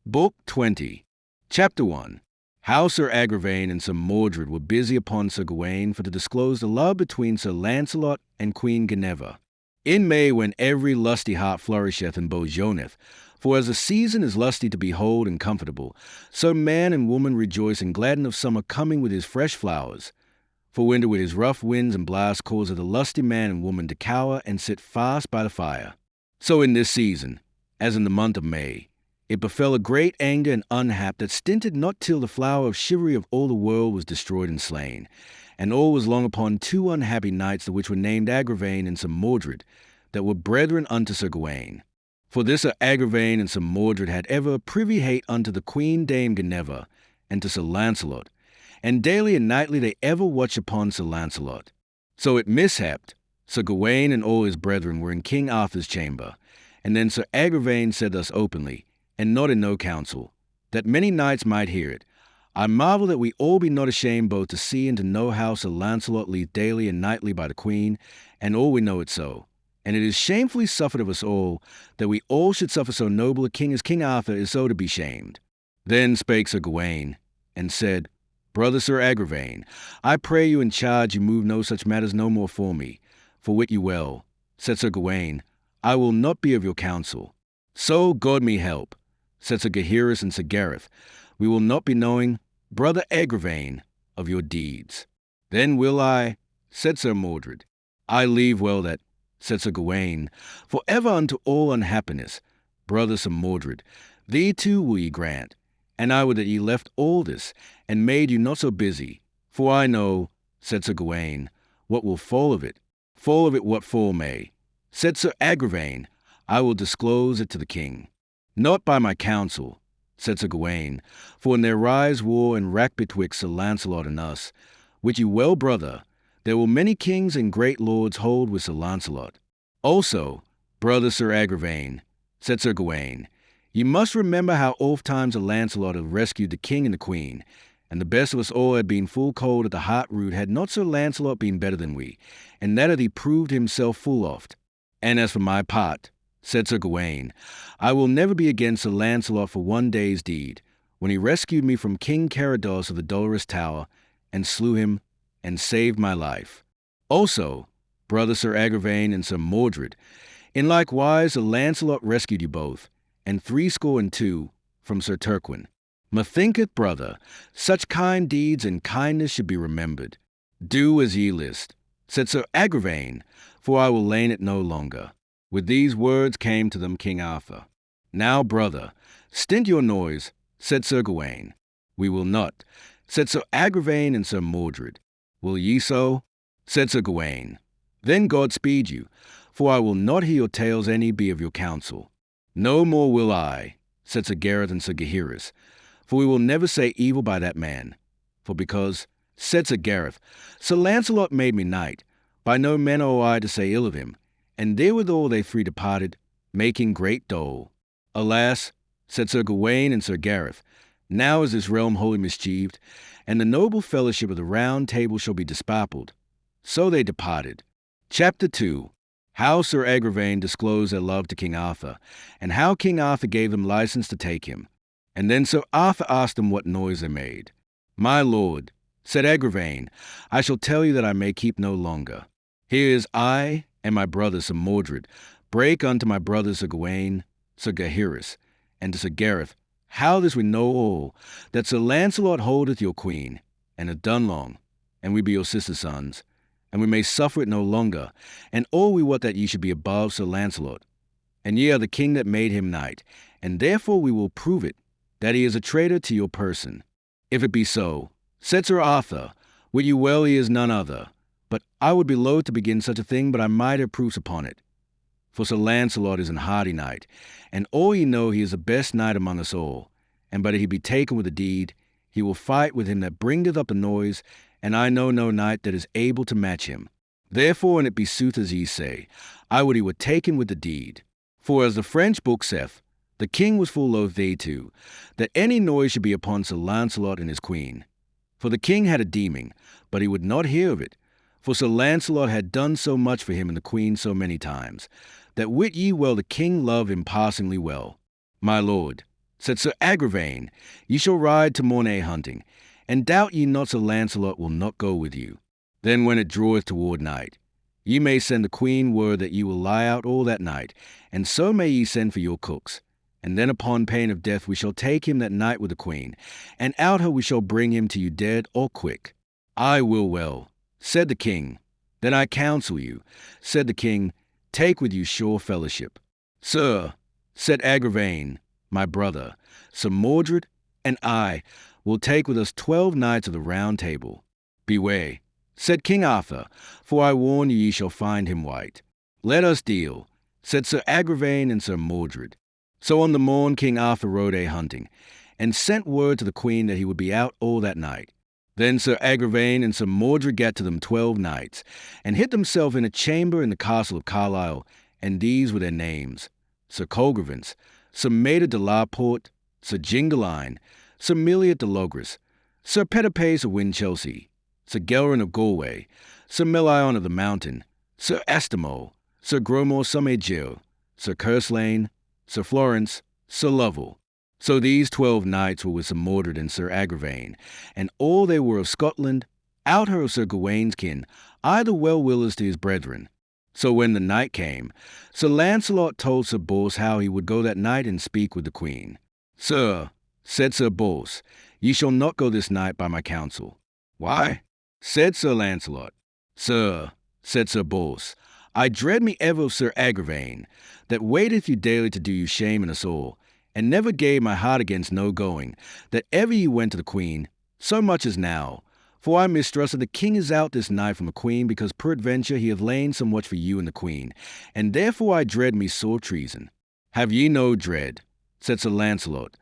Book 20, Chapter 1. How Sir Agravain and Sir Mordred were busy upon Sir Gawain for to disclose the love between Sir Lancelot and Queen Guinevere. In May, when every lusty heart flourisheth and bourgeonneth, for as the season is lusty to behold and comfortable, so man and woman rejoice and gladden of summer coming with his fresh flowers. For winter with his rough winds and blasts causeth the lusty man and woman to cower and sit fast by the fire. So in this season, as in the month of May, it befell a great anger and unhap that stinted not till the flower of chivalry of all the world was destroyed and slain. And all was long upon two unhappy knights, the which were named Agravain and Sir Mordred, that were brethren unto Sir Gawain. For this Sir Agravain and Sir Mordred had ever a privy hate unto the Queen Dame Guinevere, and to Sir Lancelot, and daily and nightly they ever watched upon Sir Lancelot. So it mishapped, Sir Gawain and all his brethren were in King Arthur's chamber, and then Sir Agravain said thus openly, and not in no council, that many knights might hear it, I marvel that we all be not ashamed both to see and to know how Sir Lancelot leads daily and nightly by the Queen, and all we know it so. And it is shamefully suffered of us all, that we all should suffer so noble a king as King Arthur is so to be shamed. Then spake Sir Gawain, and said, Brother Sir Agravain, I pray you and charge you move no such matters no more for me. For wit you well, said Sir Gawain, I will not be of your counsel. So God me help, said Sir Gaheris and Sir Gareth, we will not be knowing, Brother Agravain, of your deeds. Then will I, said Sir Mordred, I leave well that, said Sir Gawain, for ever unto all unhappiness, Brother Sir Mordred, thee too will ye grant, and I would that ye left all this, and made you not so busy, for I know, said Sir Gawain, what will fall of it what fall may. Said Sir Agravain, I will disclose it to the king. Not by my counsel, said Sir Gawain, for when there rise war and wrack betwixt Sir Lancelot and us, which you well, brother, there will many kings and great lords hold with Sir Lancelot. Also, brother Sir Agravain, said Sir Gawain, ye must remember how oft times Sir Lancelot had rescued the king and the queen, and the best of us all had been full cold at the heart root had not Sir Lancelot been better than we, and that had he proved himself full oft. And as for my part, said Sir Gawain, I will never be against Sir Lancelot for one day's deed, when he rescued me from King Carados of the Dolorous Tower, and slew him, and saved my life. Also, brother Sir Agravain and Sir Mordred, in like wise Sir Lancelot rescued you both, and 62 from Sir Turquin. Methinketh, brother, such kind deeds and kindness should be remembered. Do as ye list, said Sir Agravain, for I will lay it no longer. With these words came to them King Arthur. Now, brother, stint your noise, said Sir Gawain. We will not, said Sir Agravain and Sir Mordred. Will ye so? Said Sir Gawain. Then God speed you, for I will not hear your tales any be of your counsel. No more will I, said Sir Gareth and Sir Gaheris, for we will never say evil by that man. For because, said Sir Gareth, Sir Lancelot made me knight, by no manner owe I to say ill of him, and therewithal they three departed, making great dole. Alas, said Sir Gawain and Sir Gareth, now is this realm wholly mischieved, and the noble fellowship of the Round Table shall be disparpled. So they departed. Chapter 2. How Sir Agravain disclosed their love to King Arthur, and how King Arthur gave them license to take him. And then Sir Arthur asked them what noise they made. My lord, said Agravain, I shall tell you that I may keep no longer. Here is I and my brother Sir Mordred break unto my brother Sir Gawain, Sir Gaheris, and to Sir Gareth, how this we know all, that Sir Lancelot holdeth your queen, and hath done long, and we be your sister sons, and we may suffer it no longer, and all we wot that ye should be above Sir Lancelot. And ye are the king that made him knight, and therefore we will prove it, that he is a traitor to your person. If it be so, said Sir Arthur, wit you well he is none other, but I would be loath to begin such a thing, but I might have proofs upon it. For Sir Lancelot is an hardy knight, and all ye know he is the best knight among us all, and but if he be taken with a deed, he will fight with him that bringeth up the noise, and I know no knight that is able to match him. Therefore, and it be sooth as ye say, I would he were taken with the deed. For as the French book saith, the king was full loath thereto, that any noise should be upon Sir Lancelot and his queen. For the king had a deeming, but he would not hear of it, for Sir Lancelot had done so much for him and the queen so many times, that wit ye well the king loved him passingly well. My lord, said Sir Agravaine, ye shall ride to Morte hunting, and doubt ye not Sir Lancelot will not go with you. Then when it draweth toward night, ye may send the queen word that ye will lie out all that night, and so may ye send for your cooks. And then upon pain of death we shall take him that night with the queen, and out her we shall bring him to you dead or quick. I will well, said the king. Then I counsel you, said the king, take with you sure fellowship. Sir, said Agravaine, my brother, Sir Mordred, and I will take with us 12 knights of the Round Table. Beware, said King Arthur, for I warn you ye shall find him white. Let us deal, said Sir Agravaine and Sir Mordred. So on the morn King Arthur rode a-hunting, and sent word to the queen that he would be out all that night. Then Sir Agravaine and Sir Mordred gat to them 12 knights, and hid themselves in a chamber in the castle of Carlisle, and these were their names: Sir Colgrevance, Sir Maida de la Porte, Sir Gingaline, Sir Meliot de Logres, Sir Petipace of Winchelsea, Sir Gelrin of Galway, Sir Melion of the Mountain, Sir Astamo, Sir Gromor Somegil, Sir Curslain, Sir Florence, Sir Lovel. So these 12 knights were with Sir Mordred and Sir Agravaine, and all they were of Scotland, out her of Sir Gawain's kin, either well-willers to his brethren. So when the night came, Sir Lancelot told Sir Bors how he would go that night and speak with the queen. Sir, said Sir Bors, ye shall not go this night by my counsel. Why? Said Sir Lancelot. Sir, said Sir Bors, I dread me ever of Sir Agravaine, that waiteth you daily to do you shame and us all, and never gave my heart against no going, that ever ye went to the queen, so much as now. For I mistrust that the king is out this night from the queen, because peradventure he hath lain somewhat for you and the queen, and therefore I dread me sore treason. Have ye no dread, said Sir Lancelot,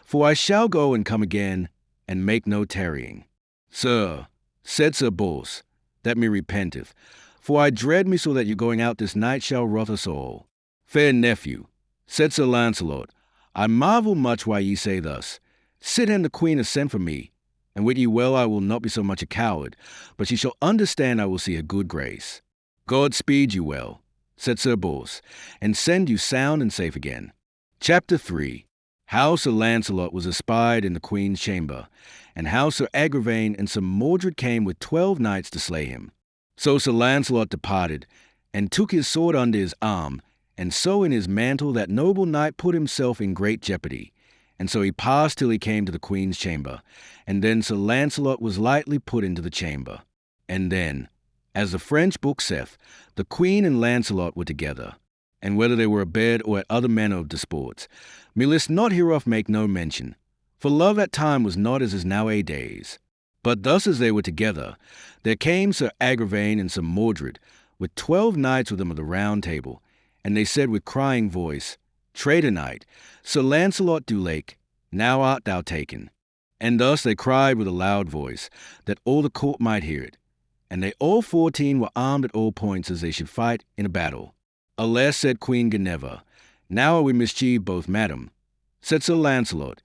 for I shall go and come again, and make no tarrying. Sir, said Sir Bors, that me repenteth, for I dread me so that your going out this night shall wrath us all. Fair nephew, said Sir Lancelot, I marvel much why ye say thus. Sithen the queen has sent for me, and wit ye well I will not be so much a coward, but she shall understand I will see her good grace. God speed you well, said Sir Bors, and send you sound and safe again. Chapter 3. How Sir Lancelot was espied in the queen's chamber, and how Sir Agravaine and Sir Mordred came with 12 knights to slay him. So Sir Lancelot departed, and took his sword under his arm, and so in his mantle that noble knight put himself in great jeopardy. And so he passed till he came to the queen's chamber, and then Sir Lancelot was lightly put into the chamber. And then, as the French book saith, the queen and Lancelot were together, and whether they were abed or at other manner of disports, me list not hereof make no mention, for love at time was not as is now a days. But thus as they were together, there came Sir Agravaine and Sir Mordred, with 12 knights with them of the Round Table, and they said with crying voice, Traitor knight, Sir Lancelot du Lake, now art thou taken. And thus they cried with a loud voice, that all the court might hear it. And they all 14 were armed at all points as they should fight in a battle. Alas, said Queen Guinevere, now are we mischieved both, madam. Said Sir Lancelot,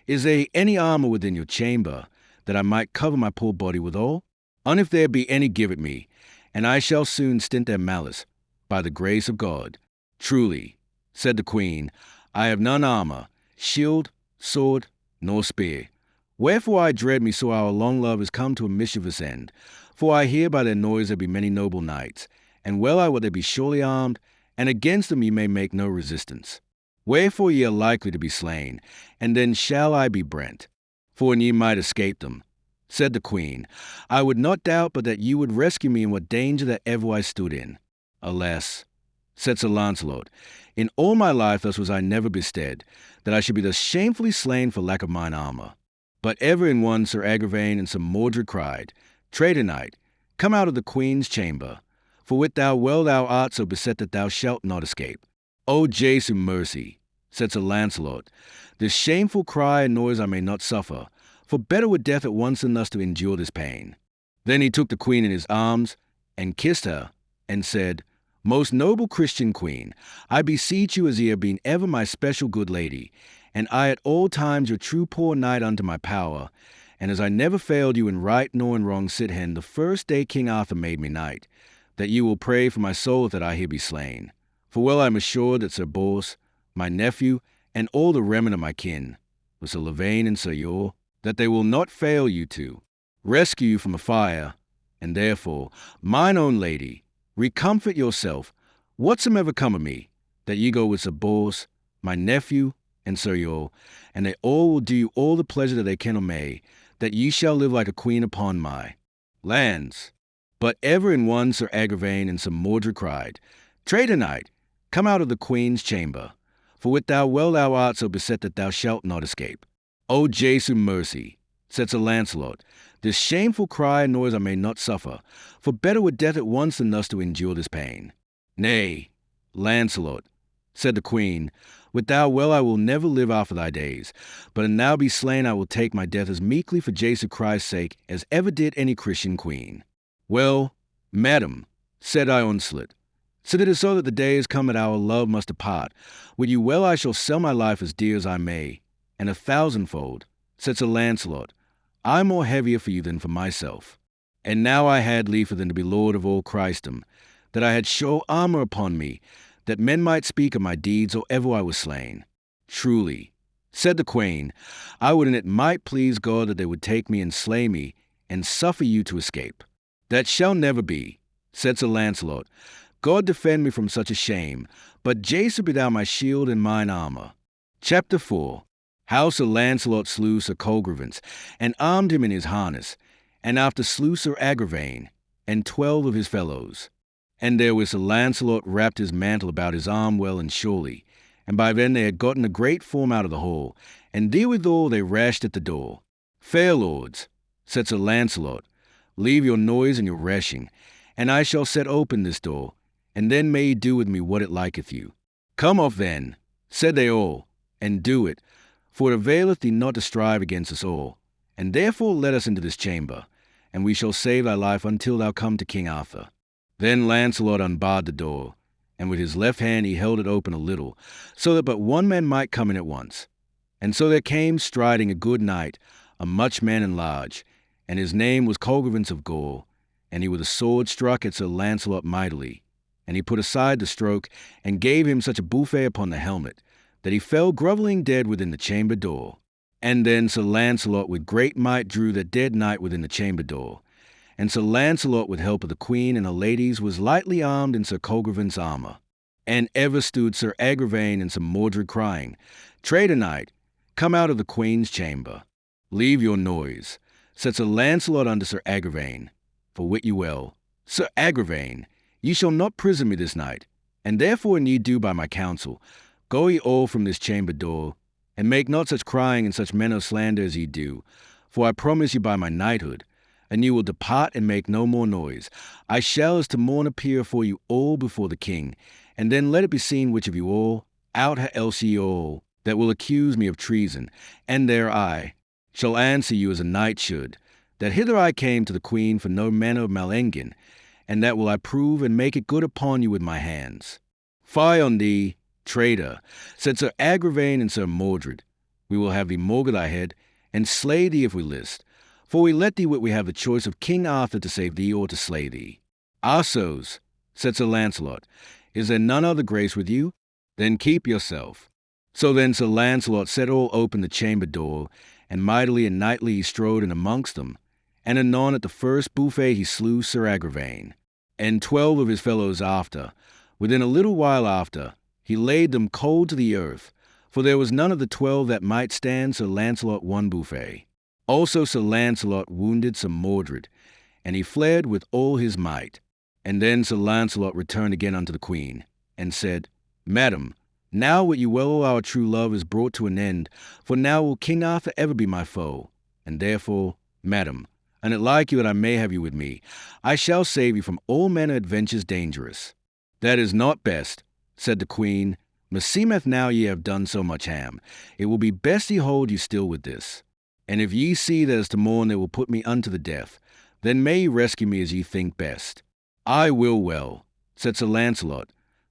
is there any armour within your chamber, that I might cover my poor body withal? And if there be any, give it me, and I shall soon stint their malice, by the grace of God. Truly, said the queen, I have none armour, shield, sword, nor spear. Wherefore I dread me so our long love is come to a mischievous end. For I hear by their noise there be many noble knights, and well I would they be surely armed, and against them ye may make no resistance. Wherefore ye are likely to be slain, and then shall I be brent. For an ye might escape them, said the queen, I would not doubt but that ye would rescue me in what danger that ever I stood in. Alas, said Sir Lancelot, in all my life thus was I never bestead, that I should be thus shamefully slain for lack of mine armour. But ever in one Sir Agravaine and Sir Mordred cried, Traitor knight, come out of the queen's chamber, for wit thou well thou art so beset that thou shalt not escape. O Jesu mercy, said Sir Lancelot, this shameful cry and noise I may not suffer, for better were death at once than thus to endure this pain. Then he took the queen in his arms, and kissed her, and said, Most noble Christian queen, I beseech you as ye have been ever my special good lady, and I at all times your true poor knight unto my power, and as I never failed you in right nor in wrong sithen the first day King Arthur made me knight, that you will pray for my soul that I here be slain. For well I am assured that Sir Bors, my nephew, and all the remnant of my kin, with Sir Lavaine and Sir Yor, that they will not fail you to rescue you from a fire, and therefore, mine own lady, recomfort yourself, whatsoever come of me, that ye go with Sir Bors, my nephew, and Sir Yor, and they all will do you all the pleasure that they can or may, that ye shall live like a queen upon my lands. But ever in one Sir Agravaine and Sir Mordred cried, Traitor knight, come out of the queen's chamber, for with thou well thou art so beset that thou shalt not escape. O Jesu mercy, said Sir Lancelot, this shameful cry and noise I may not suffer, for better were death at once than thus to endure this pain. Nay, Lancelot, said the queen, with thou well I will never live after thy days, but an thou be slain I will take my death as meekly for Jesu Christ's sake as ever did any Christian queen. Well, madam, said Ionslet, since it is so that the day is come that our love must depart, with you well I shall sell my life as dear as I may, and 1,000-fold, said Sir Lancelot, I more heavier for you than for myself. And now I had liefer than to be lord of all Christendom, that I had sure armour upon me, that men might speak of my deeds or ever I was slain. Truly, said the queen, I would and it might please God that they would take me and slay me, and suffer you to escape. That shall never be, said Sir Lancelot. God defend me from such a shame, but Jesu be thou my shield and mine armour. Chapter 4. How Sir Lancelot slew Sir Colgrevance, and armed him in his harness, and after slew Sir Agravaine, and 12 of his fellows. And therewith Sir Lancelot wrapped his mantle about his arm well and surely, and by then they had gotten a great form out of the hall, and therewithal they rashed at the door. Fair lords, said Sir Lancelot, leave your noise and your rashing, and I shall set open this door, and then may ye do with me what it liketh you. Come off then, said they all, and do it, for it availeth thee not to strive against us all, and therefore let us into this chamber, and we shall save thy life until thou come to King Arthur. Then Lancelot unbarred the door, and with his left hand he held it open a little, so that but one man might come in at once. And so there came striding a good knight, a much man and large, and his name was Colgrevance of Gore, and he with a sword struck at Sir Lancelot mightily, and he put aside the stroke, and gave him such a buffet upon the helmet, that he fell grovelling dead within the chamber door. And then Sir Lancelot with great might drew that dead knight within the chamber door, and Sir Lancelot with help of the queen and her ladies was lightly armed in Sir Colgrevance's armour. And ever stood Sir Agravaine and Sir Mordred crying, Traitor knight, come out of the queen's chamber. Leave your noise, said Sir Lancelot unto Sir Agravaine, for wit you well, Sir Agravaine, ye shall not prison me this night, and therefore an ye do by my counsel, go ye all from this chamber door, and make not such crying and such men of slander as ye do, for I promise you by my knighthood, and ye will depart and make no more noise. I shall as to morn appear for you all before the king, and then let it be seen which of you all, out else ye all, that will accuse me of treason, and there I shall answer you as a knight should, that hither I came to the queen for no manner of malengin, and that will I prove and make it good upon you with my hands. Fie on thee, traitor, said Sir Agravaine and Sir Mordred. We will have thee maugre thy head, and slay thee if we list, for we let thee wit we have the choice of King Arthur to save thee or to slay thee. Arsos, said Sir Lancelot, is there none other grace with you? Then keep yourself. So then Sir Lancelot set all open the chamber door, and mightily and knightly he strode in amongst them, and anon at the first buffet he slew Sir Agravaine, and 12 of his fellows after. Within a little while after, he laid them cold to the earth, for there was none of the 12 that might stand Sir Lancelot one buffet. Also Sir Lancelot wounded Sir Mordred, and he fled with all his might. And then Sir Lancelot returned again unto the queen, and said, Madam, now wit you well our true love is brought to an end, for now will King Arthur ever be my foe, and therefore, madam, and it like you that I may have you with me, I shall save you from all manner adventures dangerous. That is not best, said the queen. Meseemeth now ye have done so much harm, it will be best ye hold you still with this. And if ye see that as to morn they will put me unto the death, then may ye rescue me as ye think best. I will well, said Sir Lancelot,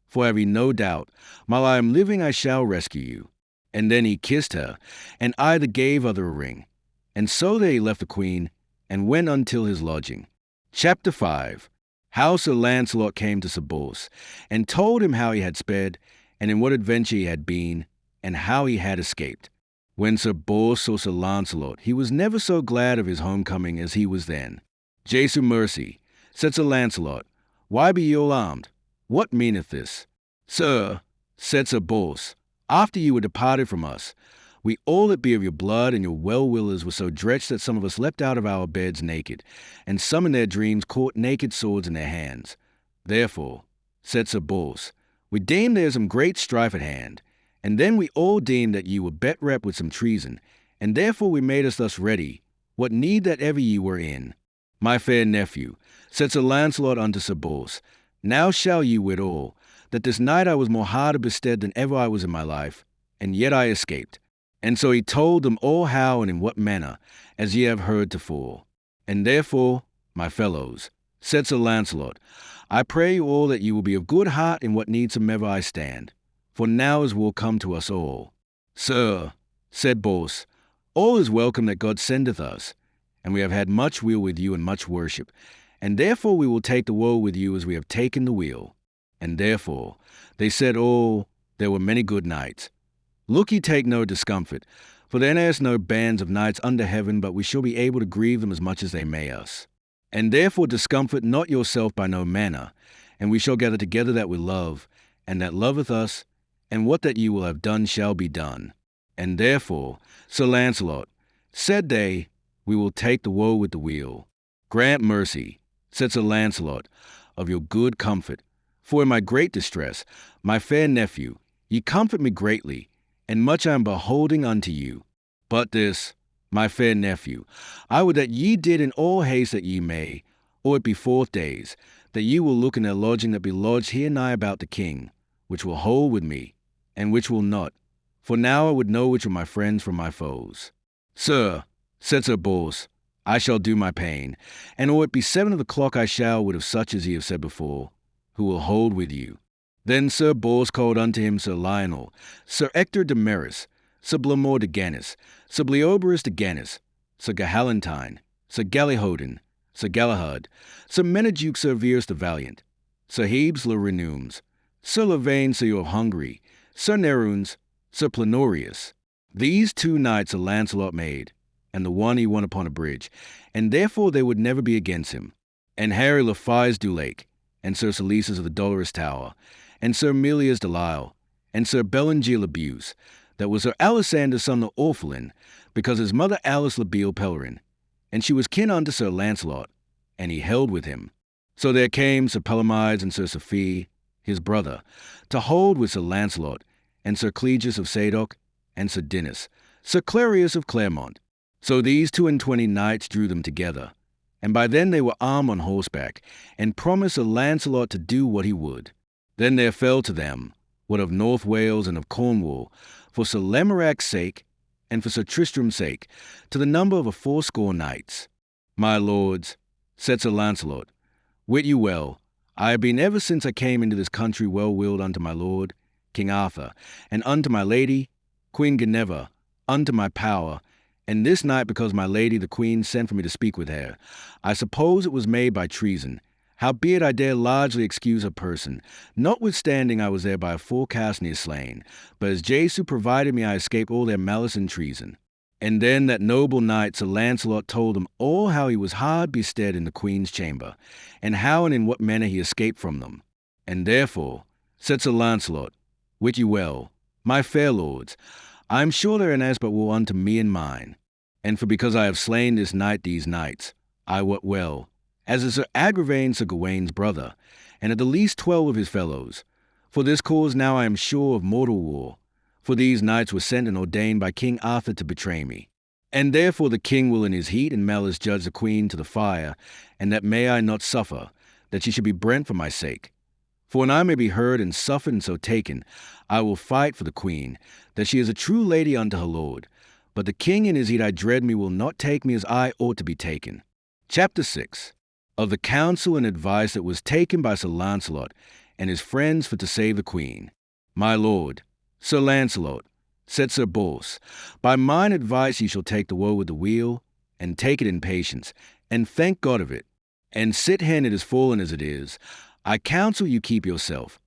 for have ye no doubt, while I am living I shall rescue you. And then he kissed her, and either gave other a ring. And so they left the queen, and went until his lodging. Chapter 5. How Sir Lancelot came to Sir Bors, and told him how he had sped, and in what adventure he had been, and how he had escaped. When Sir Bors saw Sir Lancelot, he was never so glad of his homecoming as he was then. Jesu mercy, said Sir Lancelot, why be ye all armed? What meaneth this? Sir, said Sir Bors, after you were departed from us, we all that be of your blood and your well-willers were so drenched that some of us leapt out of our beds naked, and some in their dreams caught naked swords in their hands. Therefore, said Sir Bors, we deemed there some great strife at hand, and then we all deemed that ye were bet rep with some treason, and therefore we made us thus ready, what need that ever ye were in. My fair nephew, said Sir Lancelot unto Sir Bors, now shall ye wit all, that this night I was more harder bestead than ever I was in my life, and yet I escaped. And so he told them all how and in what manner, as ye have heard tofore. And therefore, my fellows, said Sir Lancelot, I pray you all that ye will be of good heart in what need somever I stand, for now is war come to us all. Sir, said Bors, all is welcome that God sendeth us, and we have had much weal with you and much worship, and therefore we will take the woe with you as we have taken the weal. And therefore, they said all, there were many good knights. Look ye take no discomfort, for there is no bands of knights under heaven, but we shall be able to grieve them as much as they may us. And therefore discomfort not yourself by no manner, and we shall gather together that we love, and that loveth us, and what that ye will have done shall be done. And therefore, Sir Lancelot, said they, we will take the woe with the weal. Grant mercy, said Sir Lancelot, of your good comfort, for in my great distress, my fair nephew, ye comfort me greatly, and much I am beholding unto you. But this, my fair nephew, I would that ye did in all haste that ye may, or it be 4 days, that ye will look in a lodging that be lodged here nigh about the king, which will hold with me, and which will not, for now I would know which are my friends from my foes. Sir, said Sir Bors, I shall do my pain, and or it be 7 of the clock I shall with of such as ye have said before, who will hold with you. Then Sir Bors called unto him Sir Lionel, Sir Ector de Maris, Sir Blamore de Gannis, Sir Bleoberis de Gannis, Sir Gahalantine, Sir Galihodin, Sir Galahad, Sir Meneduc Sir Verus the Valiant, Sir Hebes le Renums, Sir Lavaine Sir of Hungary, Sir Neruns, Sir Planorius. These 2 knights Sir Lancelot made, and the one he won upon a bridge, and therefore they would never be against him. And Harry le Fise du Lake, and Sir Silices of the Dolorous Tower, and Sir Melias de Lisle, and Sir Belengier le Buse, that was Sir Alisander son of Orphelin, because his mother Alice le Beale Pellerin, and she was kin unto Sir Lancelot, and he held with him. So there came Sir Palomides and Sir Sophie, his brother, to hold with Sir Lancelot, and Sir Clegius of Sadoc, and Sir Dinas, Sir Clarius of Claremont. So these 22 knights drew them together, and by then they were armed on horseback, and promised Sir Lancelot to do what he would. Then there fell to them, what of North Wales and of Cornwall, for Sir Lamorak's sake, and for Sir Tristram's sake, to the number of 80 knights. My lords, said Sir Lancelot, wit you well, I have been ever since I came into this country well-willed unto my lord, King Arthur, and unto my lady, Queen Guinevere, unto my power, and this night because my lady the queen sent for me to speak with her. I suppose it was made by treason, howbeit I dare largely excuse her person, notwithstanding I was there by a forecast near slain, but as Jesu provided me I escaped all their malice and treason. And then that noble knight Sir Lancelot told them all how he was hard bestead in the queen's chamber, and how and in what manner he escaped from them. And therefore, said Sir Lancelot, wit you well, my fair lords, I am sure there is but woe unto me and mine. And for because I have slain this night these knights, I wot well, as is Sir Agravain Sir Gawain's brother, and at the least 12 of his fellows. For this cause now I am sure of mortal war, for these knights were sent and ordained by King Arthur to betray me. And therefore the king will in his heat and malice judge the queen to the fire, and that may I not suffer, that she should be brent for my sake. For when I may be heard and suffered and so taken, I will fight for the queen, that she is a true lady unto her lord. But the king in his heat I dread me will not take me as I ought to be taken. Chapter 6. Of the counsel and advice that was taken by Sir Lancelot and his friends for to save the queen. My lord, Sir Lancelot, said Sir Bors, by mine advice ye shall take the woe with the weal, and take it in patience, and thank God of it. And sit hen it is fallen as it is, I counsel you keep yourself.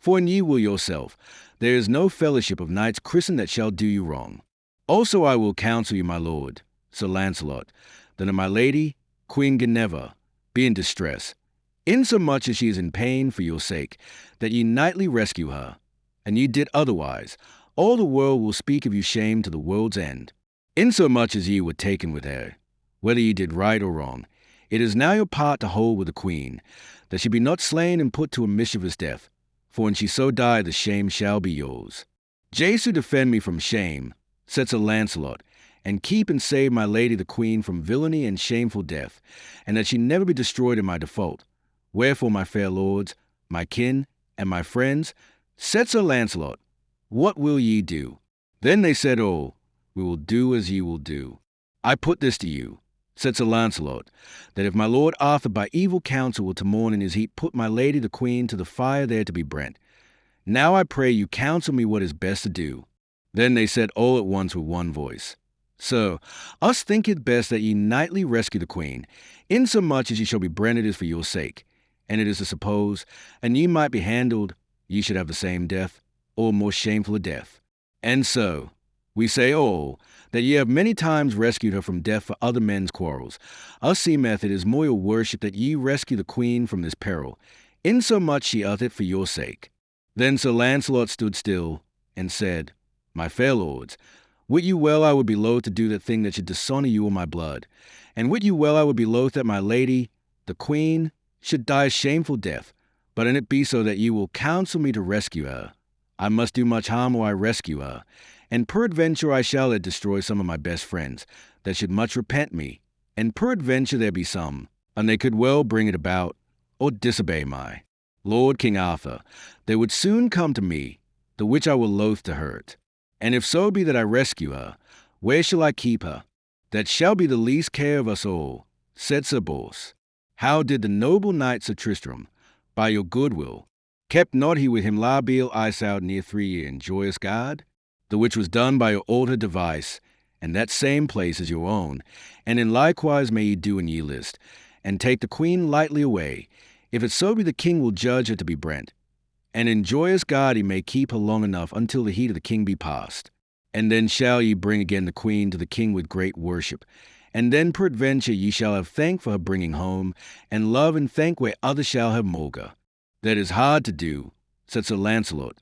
For in ye will yourself, there is no fellowship of knights christened that shall do you wrong. Also I will counsel you, my lord, Sir Lancelot, that if my lady, Queen Guinevere, be in distress, insomuch as she is in pain for your sake, that ye nightly rescue her, and ye did otherwise, all the world will speak of you shame to the world's end. Insomuch as ye were taken with her, whether ye did right or wrong, it is now your part to hold with the queen, that she be not slain and put to a mischievous death, for when she so die, the shame shall be yours. Jesu defend me from shame, said Sir Lancelot, and keep and save my lady the queen from villainy and shameful death, and that she never be destroyed in my default. Wherefore, my fair lords, my kin, and my friends, said Sir Lancelot, what will ye do? Then they said, Oh, we will do as ye will do. I put this to you, said Sir Lancelot, that if my lord Arthur by evil counsel will to morn in his heat put my lady the queen to the fire there to be brent, now I pray you counsel me what is best to do. Then they said all at once with one voice, Sir, us think it best that ye nightly rescue the queen, insomuch as ye shall be brent it is for your sake, and it is to suppose, and ye might be handled, ye should have the same death, or more shameful a death. And so, we say all, that ye have many times rescued her from death for other men's quarrels. Us seemeth it is more your worship that ye rescue the queen from this peril, insomuch she utteth it for your sake. Then Sir Lancelot stood still, and said, My fair lords, wit you well I would be loath to do that thing that should dishonour you or my blood, and wit you well I would be loath that my lady, the queen, should die a shameful death, but an it be so that ye will counsel me to rescue her, I must do much harm or I rescue her, and peradventure I shall destroy some of my best friends, that should much repent me, and peradventure there be some, and they could well bring it about, or disobey my Lord King Arthur, they would soon come to me, the which I will loath to hurt. And if so be that I rescue her, where shall I keep her? That shall be the least care of us all, said Sir Bors. How did the noble knight Sir Tristram, by your goodwill, kept not he with him La Beale Isoud near 3 year in joyous guard? The which was done by your altar device, and that same place is your own, and in likewise may ye do in ye list, and take the queen lightly away, if it so be the king will judge her to be brent, and in joyous guard he may keep her long enough until the heat of the king be past. And then shall ye bring again the queen to the king with great worship, and then peradventure ye shall have thank for her bringing home, and love and thank where others shall have maugre. That is hard to do, said Sir Lancelot,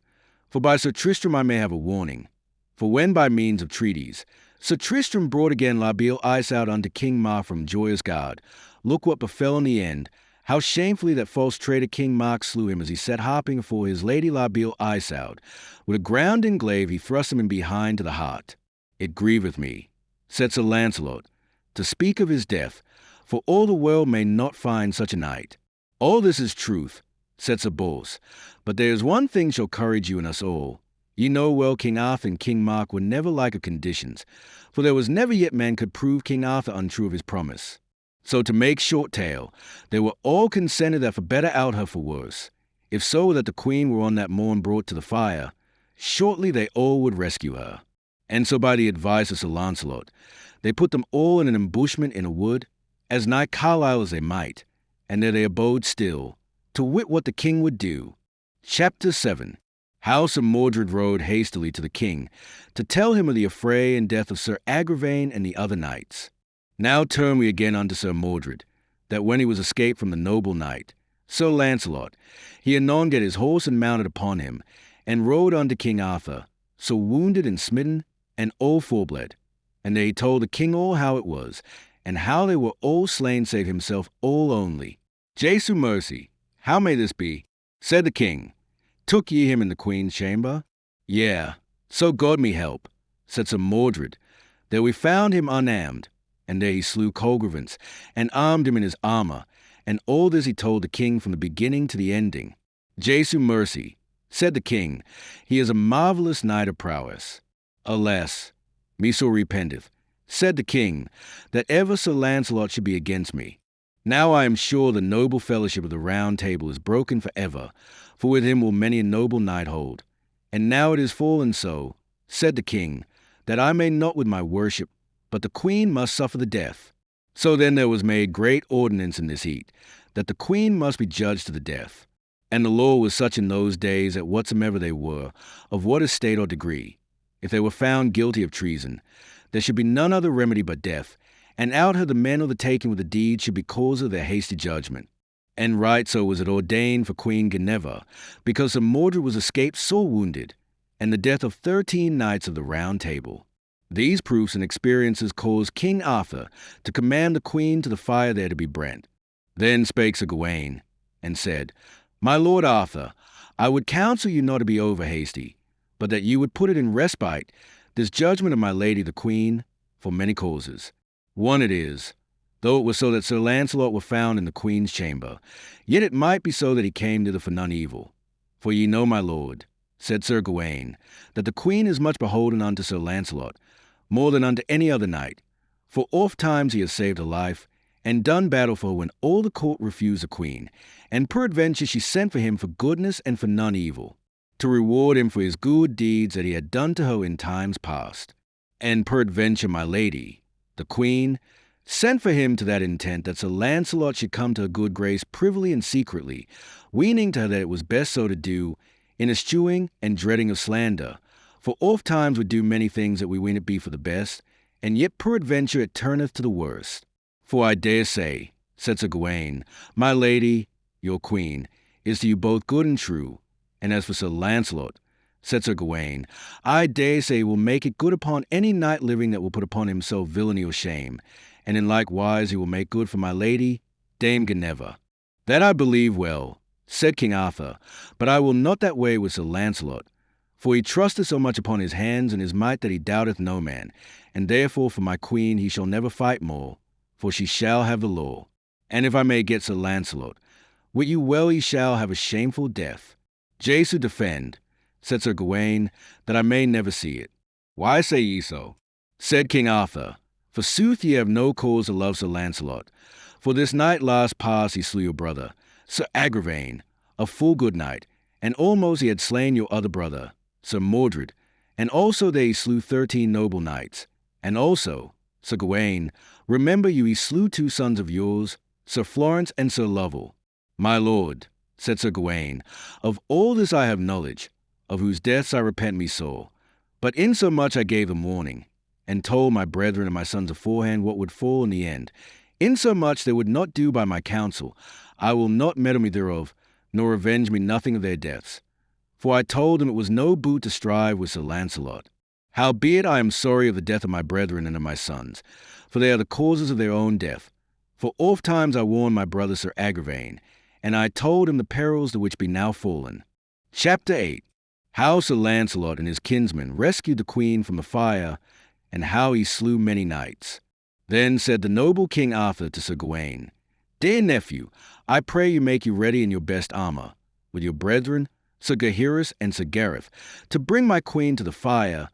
for by Sir Tristram I may have a warning. For when by means of treaties Sir Tristram brought again La Beale Isoud unto King Mark from joyous guard, look what befell in the end, how shamefully that false traitor King Mark slew him as he sat harping afore his lady La Beale Isoud. With a grounding glaive he thrust him in behind to the heart. It grieveth me, said Sir Lancelot, to speak of his death, for all the world may not find such a knight. All this is truth, said Sir Bors, but there is one thing shall courage you and us all. Ye know well King Arthur and King Mark were never like of conditions, for there was never yet man could prove King Arthur untrue of his promise. So to make short tale, they were all consented that for better out her for worse, if so that the queen were on that morn brought to the fire, shortly they all would rescue her. And so by the advice of Sir Lancelot, they put them all in an ambushment in a wood, as nigh Carlisle as they might, and there they abode still, to wit what the king would do. Chapter 7. How Sir Mordred rode hastily to the king, to tell him of the affray and death of Sir Agravaine and the other knights. Now turn we again unto Sir Mordred, that when he was escaped from the noble knight, Sir Lancelot, he anon get his horse and mounted upon him, and rode unto King Arthur, so wounded and smitten, and all forbled. And there he told the king all how it was, and how they were all slain save himself all only. Jesu mercy, how may this be? Said the king. Took ye him in the queen's chamber? Yea, so God me help, said Sir Mordred, there we found him unarmed, and there he slew Colgrevance, and armed him in his armour, and all this he told the king from the beginning to the ending. Jesu mercy, said the king, he is a marvellous knight of prowess. Alas, me so repenteth, said the king, that ever Sir Lancelot should be against me. Now I am sure the noble fellowship of the Round Table is broken for ever, for with him will many a noble knight hold. And now it is fallen so, said the king, that I may not with my worship, but the queen must suffer the death. So then there was made great ordinance in this heat, that the queen must be judged to the death. And the law was such in those days that whatsoever they were, of what estate or degree, if they were found guilty of treason, there should be none other remedy but death, and out of the men or the taking with the deed should be cause of their hasty judgment. And right so was it ordained for Queen Guinevere, because Sir Mordred was escaped sore wounded, and the death of 13 knights of the Round Table. These proofs and experiences caused King Arthur to command the queen to the fire there to be brent. Then spake Sir Gawain, and said, My lord Arthur, I would counsel you not to be over hasty, but that you would put it in respite, this judgment of my lady the queen, for many causes. One it is, though it was so that Sir Lancelot were found in the queen's chamber, yet it might be so that he came thither for none evil. For ye know, my lord, said Sir Gawain, that the queen is much beholden unto Sir Lancelot, more than unto any other knight, for oft times he has saved her life, and done battle for her when all the court refused the queen, and peradventure she sent for him for goodness and for none evil, to reward him for his good deeds that he had done to her in times past. And peradventure my lady, the queen, sent for him to that intent that Sir Lancelot should come to her good grace privily and secretly, weening to her that it was best so to do, in eschewing and dreading of slander, for oft times we do many things that we ween it be for the best, and yet peradventure it turneth to the worst. For I dare say, said Sir Gawain, my lady, your queen, is to you both good and true, and as for Sir Lancelot, said Sir Gawain, I dare say he will make it good upon any knight living that will put upon himself villainy or shame, and in like wise he will make good for my lady, Dame Guinevere. That I believe well, said King Arthur, but I will not that way with Sir Lancelot, for he trusteth so much upon his hands and his might that he doubteth no man, and therefore for my queen he shall never fight more, for she shall have the law. And if I may get Sir Lancelot, wit you well he shall have a shameful death. Jesu defend, said Sir Gawain, that I may never see it. Why say ye so? Said King Arthur, forsooth ye have no cause to love Sir Lancelot, for this night last past he slew your brother, Sir Agravaine, a full good knight, and almost he had slain your other brother, Sir Mordred, and also they slew 13 noble knights. And also, Sir Gawain, remember you he slew 2 sons of yours, Sir Florence and Sir Lovel. My lord, said Sir Gawain, of all this I have knowledge, of whose deaths I repent me sore. But insomuch I gave them warning, and told my brethren and my sons aforehand what would fall in the end, insomuch they would not do by my counsel, I will not meddle me thereof, nor revenge me nothing of their deaths. For I told them it was no boot to strive with Sir Lancelot. Howbeit I am sorry of the death of my brethren and of my sons, for they are the causes of their own death. For oft times I warned my brother Sir Agravaine, and I told him the perils to which be now fallen. Chapter 8. How Sir Lancelot and his kinsmen rescued the queen from the fire, and how he slew many knights. Then said the noble King Arthur to Sir Gawain, Dear nephew, I pray you make you ready in your best armor, with your brethren, Sir Gaheris and Sir Gareth, to bring my queen to the fire,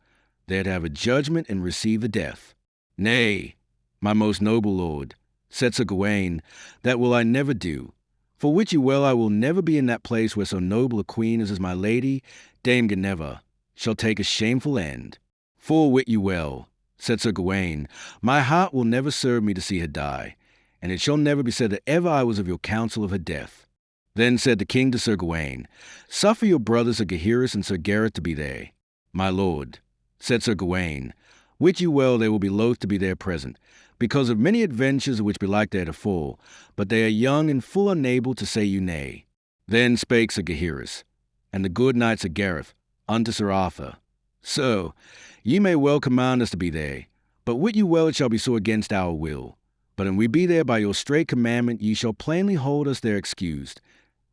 there to have a judgment and receive the death. Nay, my most noble lord, said Sir Gawain, that will I never do, for wit you well I will never be in that place where so noble a queen as is my lady, Dame Guinevere, shall take a shameful end. For wit you well, said Sir Gawain, my heart will never serve me to see her die, and it shall never be said that ever I was of your counsel of her death. Then said the king to Sir Gawain, Suffer your brothers Sir Gaheris and Sir Gareth to be there. My lord, said Sir Gawain, wit you well they will be loath to be there present, because of many adventures which belike there to fall, but they are young and full unable to say you nay. Then spake Sir Gaheris, and the good knight Sir Gareth, unto Sir Arthur, Sir, ye may well command us to be there, but wit you well it shall be so against our will. But an we be there by your straight commandment, ye shall plainly hold us there excused.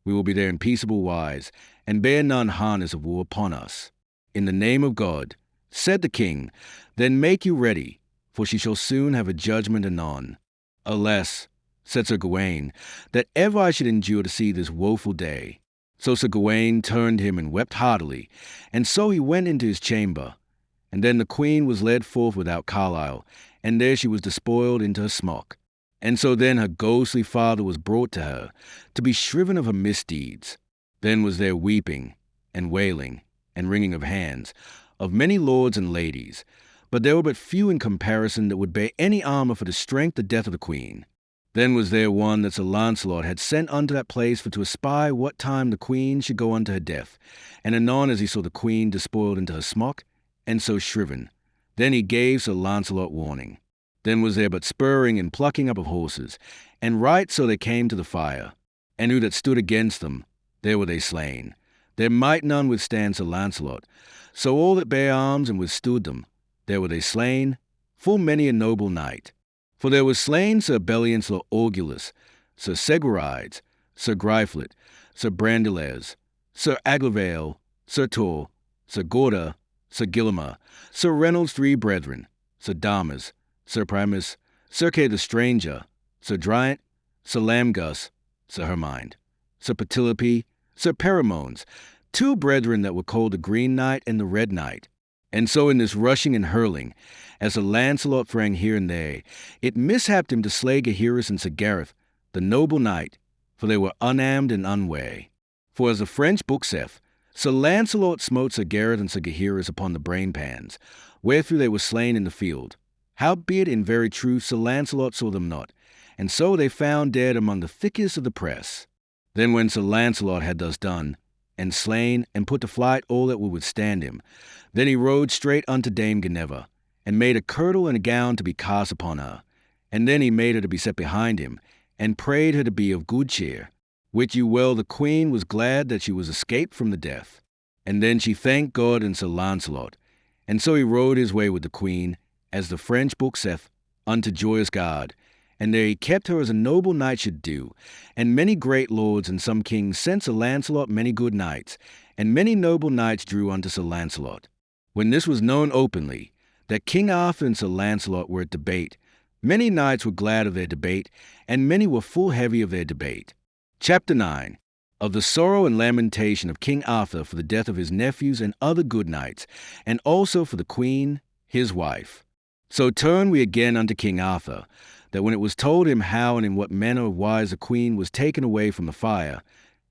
We will be there in peaceable wise, and bear none harness of war upon us. In the name of God, said the king, then make you ready, for she shall soon have a judgment anon. Alas, said Sir Gawain, that ever I should endure to see this woeful day. So Sir Gawain turned him and wept heartily, and so he went into his chamber. And then the queen was led forth without Carlisle, and there she was despoiled into her smock. And so then her ghostly father was brought to her, to be shriven of her misdeeds. Then was there weeping, and wailing, and wringing of hands, of many lords and ladies, but there were but few in comparison that would bear any armor for the strength the death of the queen. Then was there one that Sir Lancelot had sent unto that place for to espy what time the queen should go unto her death. And anon as he saw the queen despoiled into her smock, and so shriven, then he gave Sir Lancelot warning. Then was there but spurring and plucking up of horses, and right so they came to the fire. And who that stood against them, there were they slain. There might none withstand Sir Lancelot. So all that bare arms and withstood them, there were they slain, full many a noble knight. For there was slain Sir Belliance le Orgulus, Sir Segwarides, Sir Griflet, Sir Brandiles, Sir Aglavale, Sir Tor, Sir Gorda, Sir Gillimer, Sir Reynolds' three brethren, Sir Damas, Sir Primus, Sir Kay the Stranger, Sir Driant, Sir Lamgus, Sir Hermind, Sir Petilope, Sir Paramones, two brethren that were called the Green Knight and the Red Knight. And so in this rushing and hurling, as Sir Lancelot sprang here and there, it mishapped him to slay Gaheris and Sir Gareth, the noble knight, for they were unarmed and unwary. For as the French book saith, Sir Lancelot smote Sir Gareth and Sir Gaheris upon the brainpans, wherethrough they were slain in the field. Howbeit in very truth Sir Lancelot saw them not, and so they found dead among the thickest of the press. Then when Sir Lancelot had thus done, and slain, and put to flight all that would withstand him, then he rode straight unto Dame Guinevere, and made a kirtle and a gown to be cast upon her. And then he made her to be set behind him, and prayed her to be of good cheer. Wit you well the queen was glad that she was escaped from the death. And then she thanked God and Sir Lancelot. And so he rode his way with the queen, as the French book saith, unto Joyous Gard. And there he kept her as a noble knight should do. And many great lords and some kings sent Sir Lancelot many good knights, and many noble knights drew unto Sir Lancelot. When this was known openly, that King Arthur and Sir Lancelot were at debate, many knights were glad of their debate, and many were full heavy of their debate. Chapter 9. Of the sorrow and lamentation of King Arthur for the death of his nephews and other good knights, and also for the queen, his wife. So turn we again unto King Arthur, that when it was told him how and in what manner wise the queen was taken away from the fire,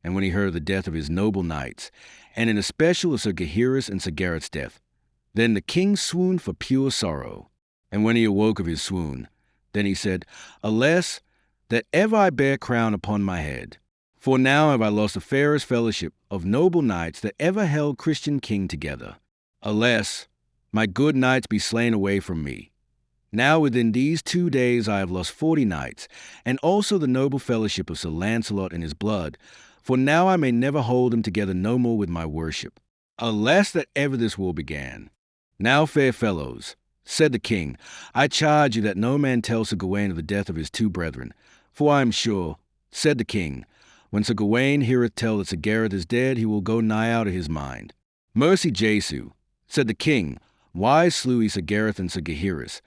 and when he heard of the death of his noble knights, and in especial of Sir Gaheris and Sir Gareth's death, then the king swooned for pure sorrow. And when he awoke of his swoon, then he said, Alas, that ever I bear crown upon my head. For now have I lost the fairest fellowship of noble knights that ever held Christian king together. Alas, my good knights be slain away from me. Now within these 2 days I have lost 40 knights, and also the noble fellowship of Sir Lancelot and his blood, for now I may never hold them together no more with my worship. Alas, that ever this war began. Now, fair fellows, said the king, I charge you that no man tell Sir Gawain of the death of his two brethren. For I am sure, said the king, when Sir Gawain heareth tell that Sir Gareth is dead, he will go nigh out of his mind. Mercy Jesu, said the king, why slew he Sir Gareth and Sir Gaheris?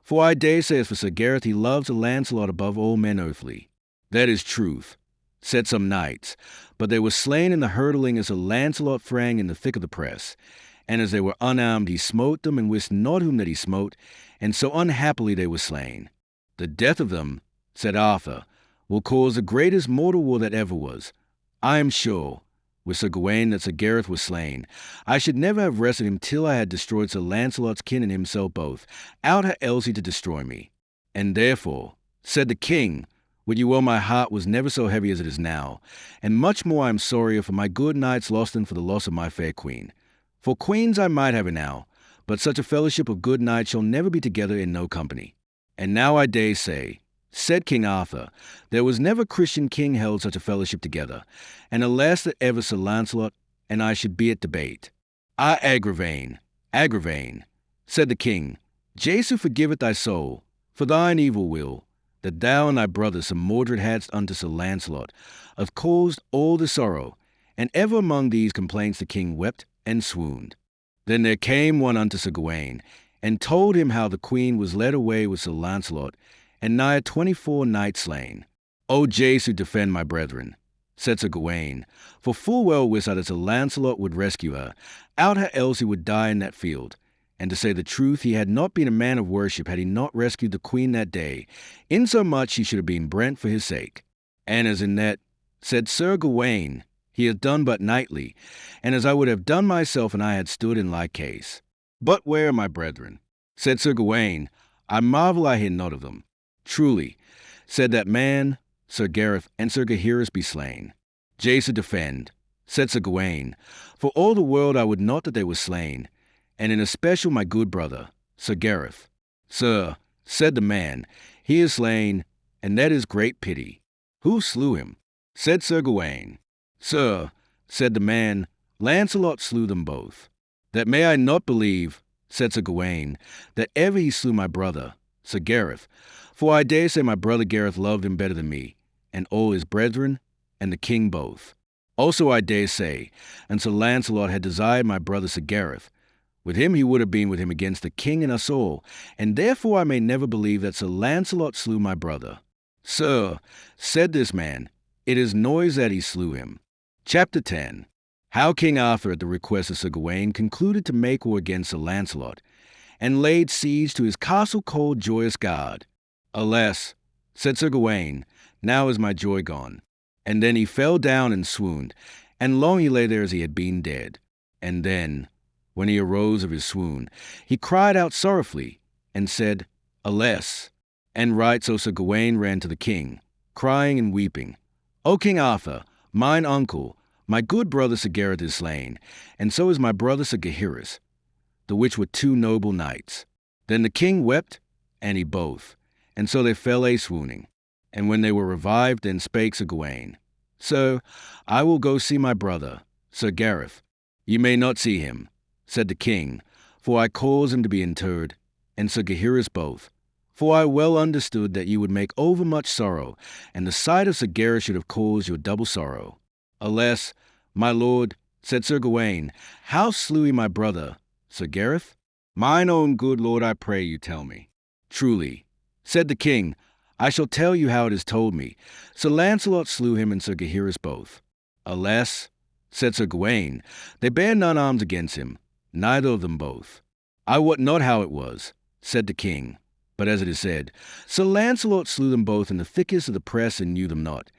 For I dare say as for Sir Gareth he loves Sir Lancelot above all men earthly. That is truth, said some knights, but they were slain in the hurtling as Sir Lancelot sprang in the thick of the press. And as they were unarmed, he smote them, and wist not whom that he smote, and so unhappily they were slain. The death of them, said Arthur, will cause the greatest mortal war that ever was. I am sure, with Sir Gawain, that Sir Gareth was slain. I should never have wrested him till I had destroyed Sir Lancelot's kin and himself both, out ha Elsie to destroy me. And therefore, said the king, would you well my heart was never so heavy as it is now, and much more I am sorrier for my good knights lost than for the loss of my fair queen. For queens I might have enow, but such a fellowship of good knights shall never be together in no company. And now I dare say, said King Arthur, there was never Christian king held such a fellowship together, and alas that ever Sir Lancelot and I should be at debate. Ah, Agravain, Agravain, said the king, Jesu forgiveth thy soul, for thine evil will, that thou and thy brother Sir Mordred hadst unto Sir Lancelot, have caused all the sorrow, and ever among these complaints the king wept and swooned. Then there came one unto Sir Gawain, and told him how the queen was led away with Sir Lancelot, and nigh 24 knights slain. O Jesu, defend my brethren, said Sir Gawain, for full well wist I that Sir Lancelot would rescue her, out ha else he would die in that field. And to say the truth, he had not been a man of worship had he not rescued the queen that day, insomuch he should have been brent for his sake. And as in that, said Sir Gawain, he hath done but knightly, and as I would have done myself and I had stood in like case. But where are my brethren? Said Sir Gawain, I marvel I hear not of them. Truly, said that man, Sir Gareth and Sir Gaheris be slain. Jason defend, said Sir Gawain, for all the world I would not that they were slain, and in especial my good brother, Sir Gareth. Sir, said the man, he is slain, and that is great pity. Who slew him? Said Sir Gawain. Sir, said the man, Lancelot slew them both. That may I not believe, said Sir Gawain, that ever he slew my brother, Sir Gareth, for I dare say my brother Gareth loved him better than me, and all his brethren, and the king both. Also I dare say, and Sir Lancelot had desired my brother Sir Gareth, with him he would have been with him against the king and us all, and therefore I may never believe that Sir Lancelot slew my brother. Sir, said this man, it is noise that he slew him. Chapter 10. How King Arthur, at the request of Sir Gawain, concluded to make war against Sir Lancelot, and laid siege to his castle called Joyous Gard. Alas, said Sir Gawain, now is my joy gone. And then he fell down and swooned, and long he lay there as he had been dead. And then, when he arose of his swoon, he cried out sorrowfully, and said, Alas! And right so Sir Gawain ran to the king, crying and weeping, O King Arthur, mine uncle, my good brother Sir Gareth is slain, and so is my brother Sir Gaheris, the which were two noble knights. Then the king wept, and he both, and so they fell a-swooning. And when they were revived, then spake Sir Gawain, Sir, I will go see my brother, Sir Gareth. Ye may not see him, said the king, for I cause him to be interred, and Sir Gaheris both. For I well understood that ye would make overmuch sorrow, and the sight of Sir Gareth should have caused your double sorrow. Alas, my lord, said Sir Gawain, how slew he my brother, Sir Gareth? Mine own good lord, I pray you tell me. Truly, said the king, I shall tell you how it is told me. Sir Lancelot slew him and Sir Gaheris both. Alas, said Sir Gawain, they bare none arms against him, neither of them both. I wot not how it was, said the king, but as it is said, Sir Lancelot slew them both in the thickest of the press and knew them not,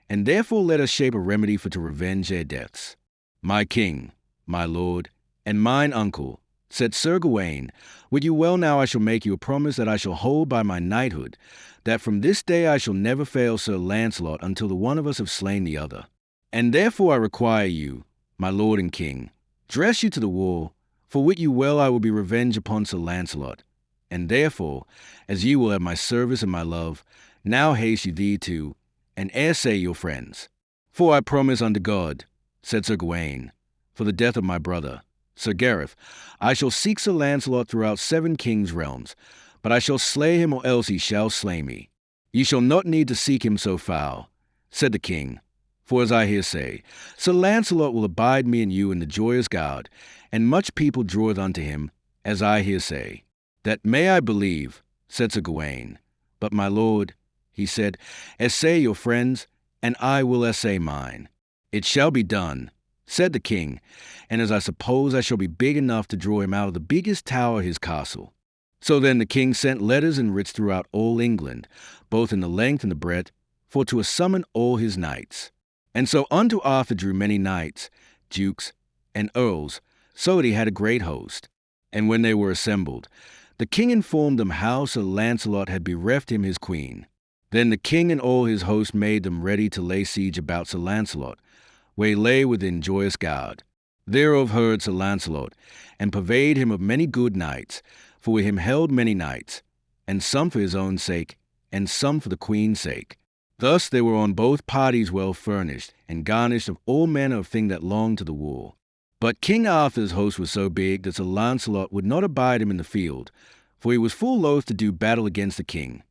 and therefore let us shape a remedy for to revenge their deaths. My king, my lord, and mine uncle, said Sir Gawain, wit you well now I shall make you a promise that I shall hold by my knighthood, that from this day I shall never fail Sir Lancelot until the one of us have slain the other. And therefore I require you, my lord and king, dress you to the war, for wit you well I will be revenged upon Sir Lancelot. And therefore, as ye will have my service and my love, now haste you thee too, and essay your friends. For I promise unto God, said Sir Gawain, for the death of my brother, Sir Gareth, I shall seek Sir Lancelot throughout 7 kings' realms, but I shall slay him or else he shall slay me. Ye shall not need to seek him so foul, said the king, for as I hear say, Sir Lancelot will abide me and you in the Joyous Gard, and much people draweth unto him, as I hear say. That may I believe, said Sir Gawain, but my lord, he said, essay your friends, and I will essay mine. It shall be done, said the king, and as I suppose I shall be big enough to draw him out of the biggest tower of his castle. So then the king sent letters and writs throughout all England, both in the length and the breadth, for to summon all his knights. And so unto Arthur drew many knights, dukes, and earls, so that he had a great host. And when they were assembled, the king informed them how Sir Lancelot had bereft him his queen. Then the king and all his host made them ready to lay siege about Sir Lancelot, where he lay within Joyous Gard. Thereof heard Sir Lancelot, and purveyed him of many good knights, for with him held many knights, and some for his own sake, and some for the queen's sake. Thus they were on both parties well furnished, and garnished of all manner of thing that longed to the war. But King Arthur's host was so big that Sir Lancelot would not abide him in the field, for he was full loath to do battle against the king.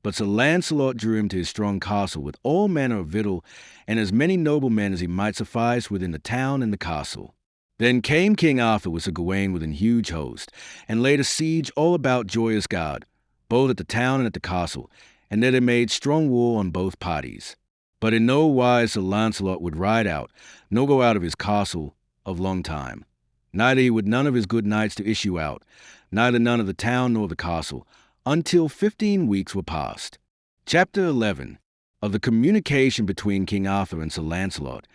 But Sir Lancelot drew him to his strong castle with all manner of victual, and as many noble men as he might suffice within the town and the castle. Then came King Arthur with Sir Gawain with an huge host, and laid a siege all about Joyous Gard, both at the town and at the castle, and there they made strong war on both parties. But in no wise Sir Lancelot would ride out, nor go out of his castle, of long time. Neither he would none of his good knights to issue out, neither none of the town nor the castle, until 15 weeks were past. Chapter 11. Of the communication between King Arthur and Sir Lancelot,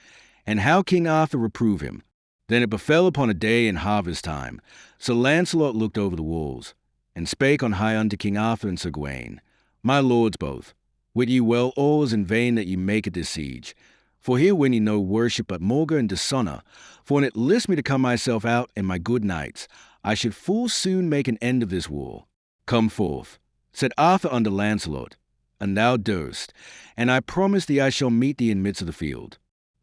and how King Arthur reproved him. Then it befell upon a day in harvest time, Sir Lancelot looked over the walls, and spake on high unto King Arthur and Sir Gawain, My lords both, wit ye well all is in vain that ye make at this siege. For here win ye no worship but maugre and dishonour, for when it lists me to come myself out and my good knights, I should full soon make an end of this war. Come forth, said Arthur unto Lancelot, and thou durst, and I promise thee I shall meet thee in midst of the field.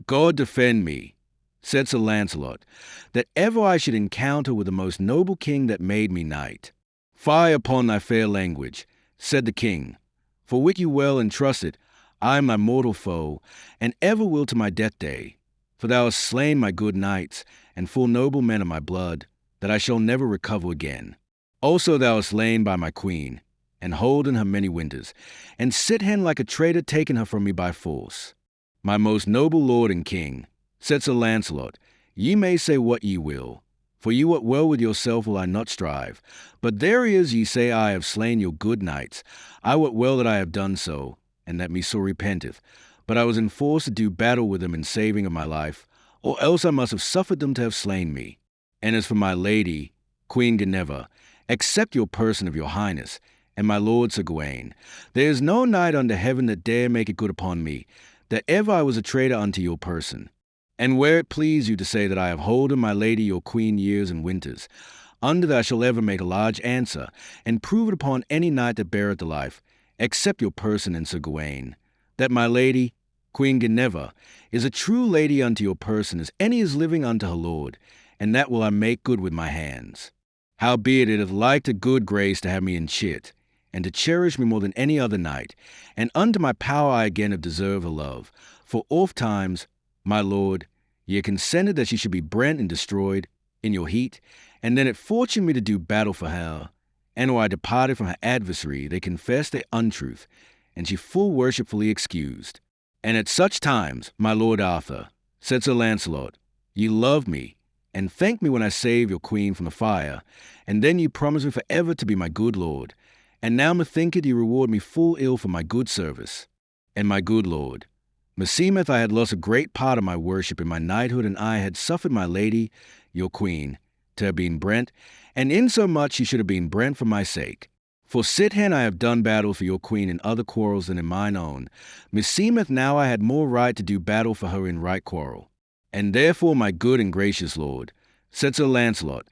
God defend me, said Sir Lancelot, that ever I should encounter with the most noble king that made me knight. Fie upon thy fair language, said the king, for wit you well and trust it, I am thy mortal foe, and ever will to my death day. For thou hast slain my good knights, and full noble men of my blood, that I shall never recover again. Also thou hast lain by my queen, and holden her many winters, and sit hen like a traitor taken her from me by force. My most noble lord and king, said Sir Lancelot, ye may say what ye will, for ye wot well with yourself will I not strive. But there is ye say I have slain your good knights. I wot well that I have done so, and that me sore repenteth. But I was enforced to do battle with them in saving of my life, or else I must have suffered them to have slain me. And as for my lady, Queen Guinevere, accept your person of your highness, and my lord Sir Gawain, there is no knight under heaven that dare make it good upon me, that ever I was a traitor unto your person. And where it please you to say that I have holden my lady your queen years and winters, under that I shall ever make a large answer, and prove it upon any knight that beareth the life, except your person and Sir Gawain, that my lady, Queen Guinevere, is a true lady unto your person as any is living unto her lord, and that will I make good with my hands. Howbeit it hath liked a good grace to have me in chit, and to cherish me more than any other knight, and unto my power I again have deserved her love, for oft times, my lord, ye consented that she should be brent and destroyed in your heat, and then it fortuned me to do battle for her, and when I departed from her adversary, they confessed their untruth, and she full worshipfully excused. And at such times, my lord Arthur, said Sir Lancelot, ye loved me, and thanked me when I saved your queen from the fire, and then ye promised me for ever to be my good lord, and now methinketh ye reward me full ill for my good service. And my good lord, meseemeth I had lost a great part of my worship in my knighthood, and I had suffered my lady, your queen, to have been brent, and insomuch she should have been brent for my sake. For sithen I have done battle for your queen in other quarrels than in mine own, meseemeth now I had more right to do battle for her in right quarrel. And therefore, my good and gracious lord, said Sir Lancelot,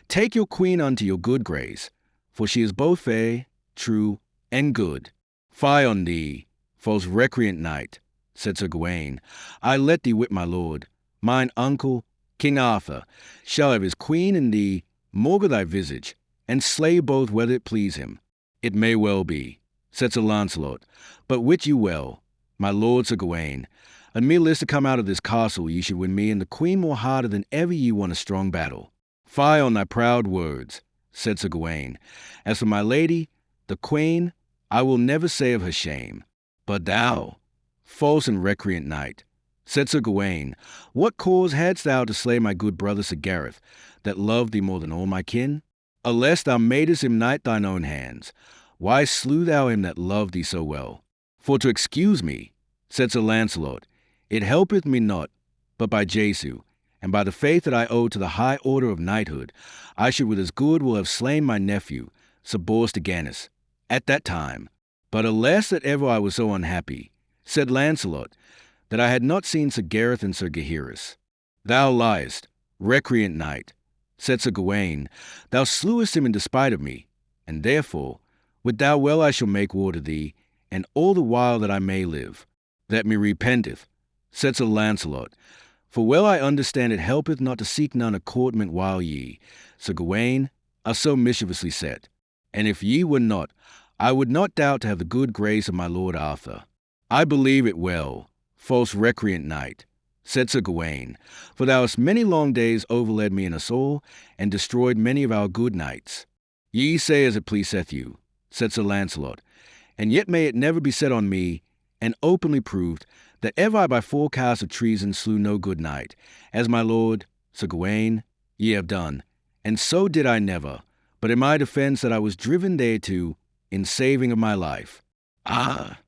take your queen unto your good grace, for she is both fair, true, and good. Fie on thee, false recreant knight, said Sir Gawain, I let thee wit my lord, mine uncle, King Arthur, shall have his queen and thee, maugre thy visage, and slay both whether it please him. It may well be, said Sir Lancelot, but wit you well, my lord Sir Gawain, and me list to come out of this castle ye should win me and the queen more harder than ever ye won a strong battle. Fie on thy proud words, said Sir Gawain. As for my lady, the queen, I will never say of her shame. But thou, false and recreant knight, said Sir Gawain, what cause hadst thou to slay my good brother Sir Gareth, that loved thee more than all my kin? Unless thou madest him knight thine own hands, why slew thou him that loved thee so well? For to excuse me, said Sir Lancelot, it helpeth me not, but by Jesu, and by the faith that I owe to the high order of knighthood, I should with as good will have slain my nephew, Sir Bors de Ganis, at that time. But alas that ever I was so unhappy, said Lancelot, that I had not seen Sir Gareth and Sir Gaheris. Thou liest, recreant knight, said Sir Gawain, thou slewest him in despite of me, and therefore, wit thou well I shall make war to thee, and all the while that I may live. That me repenteth, said Sir Lancelot, for well I understand it helpeth not to seek none accordment while ye, Sir Gawain, are so mischievously set. And if ye were not, I would not doubt to have the good grace of my lord Arthur. I believe it well, false recreant knight, said Sir Gawain, for thou hast many long days overled me in us all, and destroyed many of our good knights. Ye say as it pleaseth you, said Sir Lancelot, and yet may it never be said on me, and openly proved, that ever I by forecast of treason slew no good knight, as my lord, Sir Gawain, ye have done, and so did I never, but in my defence that I was driven thereto, in saving of my life. Ah,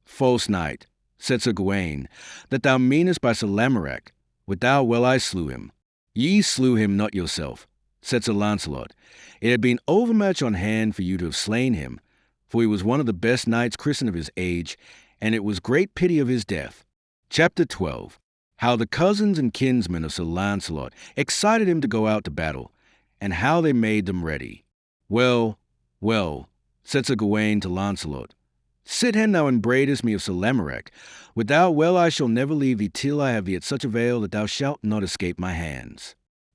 false knight, said Sir Gawain, that thou meanest by Sir Lamorak, wit thou well I slew him. Ye slew him not yourself, said Sir Lancelot. It had been overmuch on hand for you to have slain him, for he was one of the best knights christened of his age, and it was great pity of his death. Chapter 12. How the cousins and kinsmen of Sir Lancelot excited him to go out to battle, and how they made them ready. Well, well, said Sir Gawain to Lancelot, sit hen thou and braidest me of Sir Lamorak. Without well I shall never leave thee till I have thee at such avail that thou shalt not escape my hands.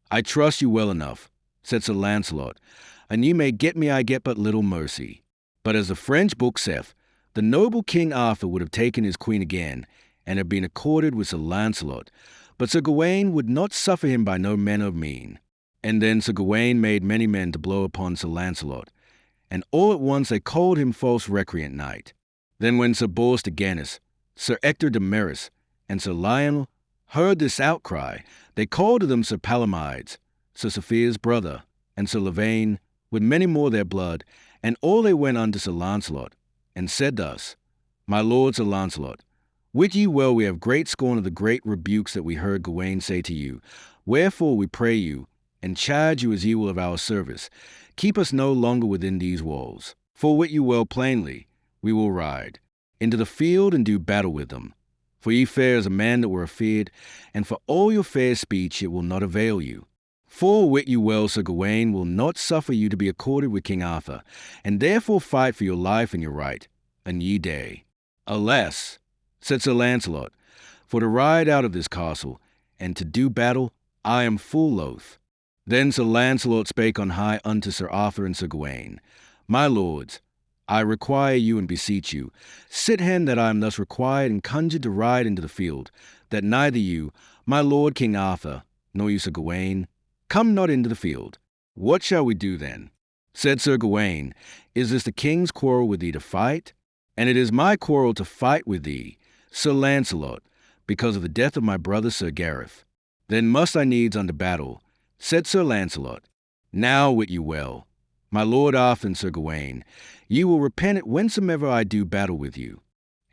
I trust you well enough, said Sir Lancelot, and ye may get me I get but little mercy. But as the French book saith, the noble King Arthur would have taken his queen again, and have been accorded with Sir Lancelot, but Sir Gawain would not suffer him by no manner of mean. And then Sir Gawain made many men to blow upon Sir Lancelot, and all at once they called him false recreant knight. Then when Sir Bors de Ganis, Sir Ector de Maris, and Sir Lionel heard this outcry, they called to them Sir Palomides, Sir Sophia's brother, and Sir Lavaine, with many more their blood, and all they went unto Sir Lancelot, and said thus, My lord Sir Lancelot, wit ye well we have great scorn of the great rebukes that we heard Gawain say to you. Wherefore we pray you, and charge you as ye will of our service, keep us no longer within these walls. For wit you well plainly, we will ride into the field and do battle with them. For ye fare as a man that were afeard, and for all your fair speech it will not avail you. For wit you well Sir Gawain will not suffer you to be accorded with King Arthur, and therefore fight for your life and your right, and ye dare. Alas, said Sir Lancelot, for to ride out of this castle, and to do battle, I am full loath. Then Sir Lancelot spake on high unto Sir Arthur and Sir Gawain, My lords, I require you and beseech you, sit hen that I am thus required and conjured to ride into the field, that neither you, my lord King Arthur, nor you Sir Gawain, come not into the field. What shall we do then? Said Sir Gawain, Is this the king's quarrel with thee to fight? And it is my quarrel to fight with thee, Sir Lancelot, because of the death of my brother Sir Gareth. Then must I needs unto battle, said Sir Lancelot. Now wit you well, my lord Arthur and Sir Gawain, ye will repent it whensoever I do battle with you.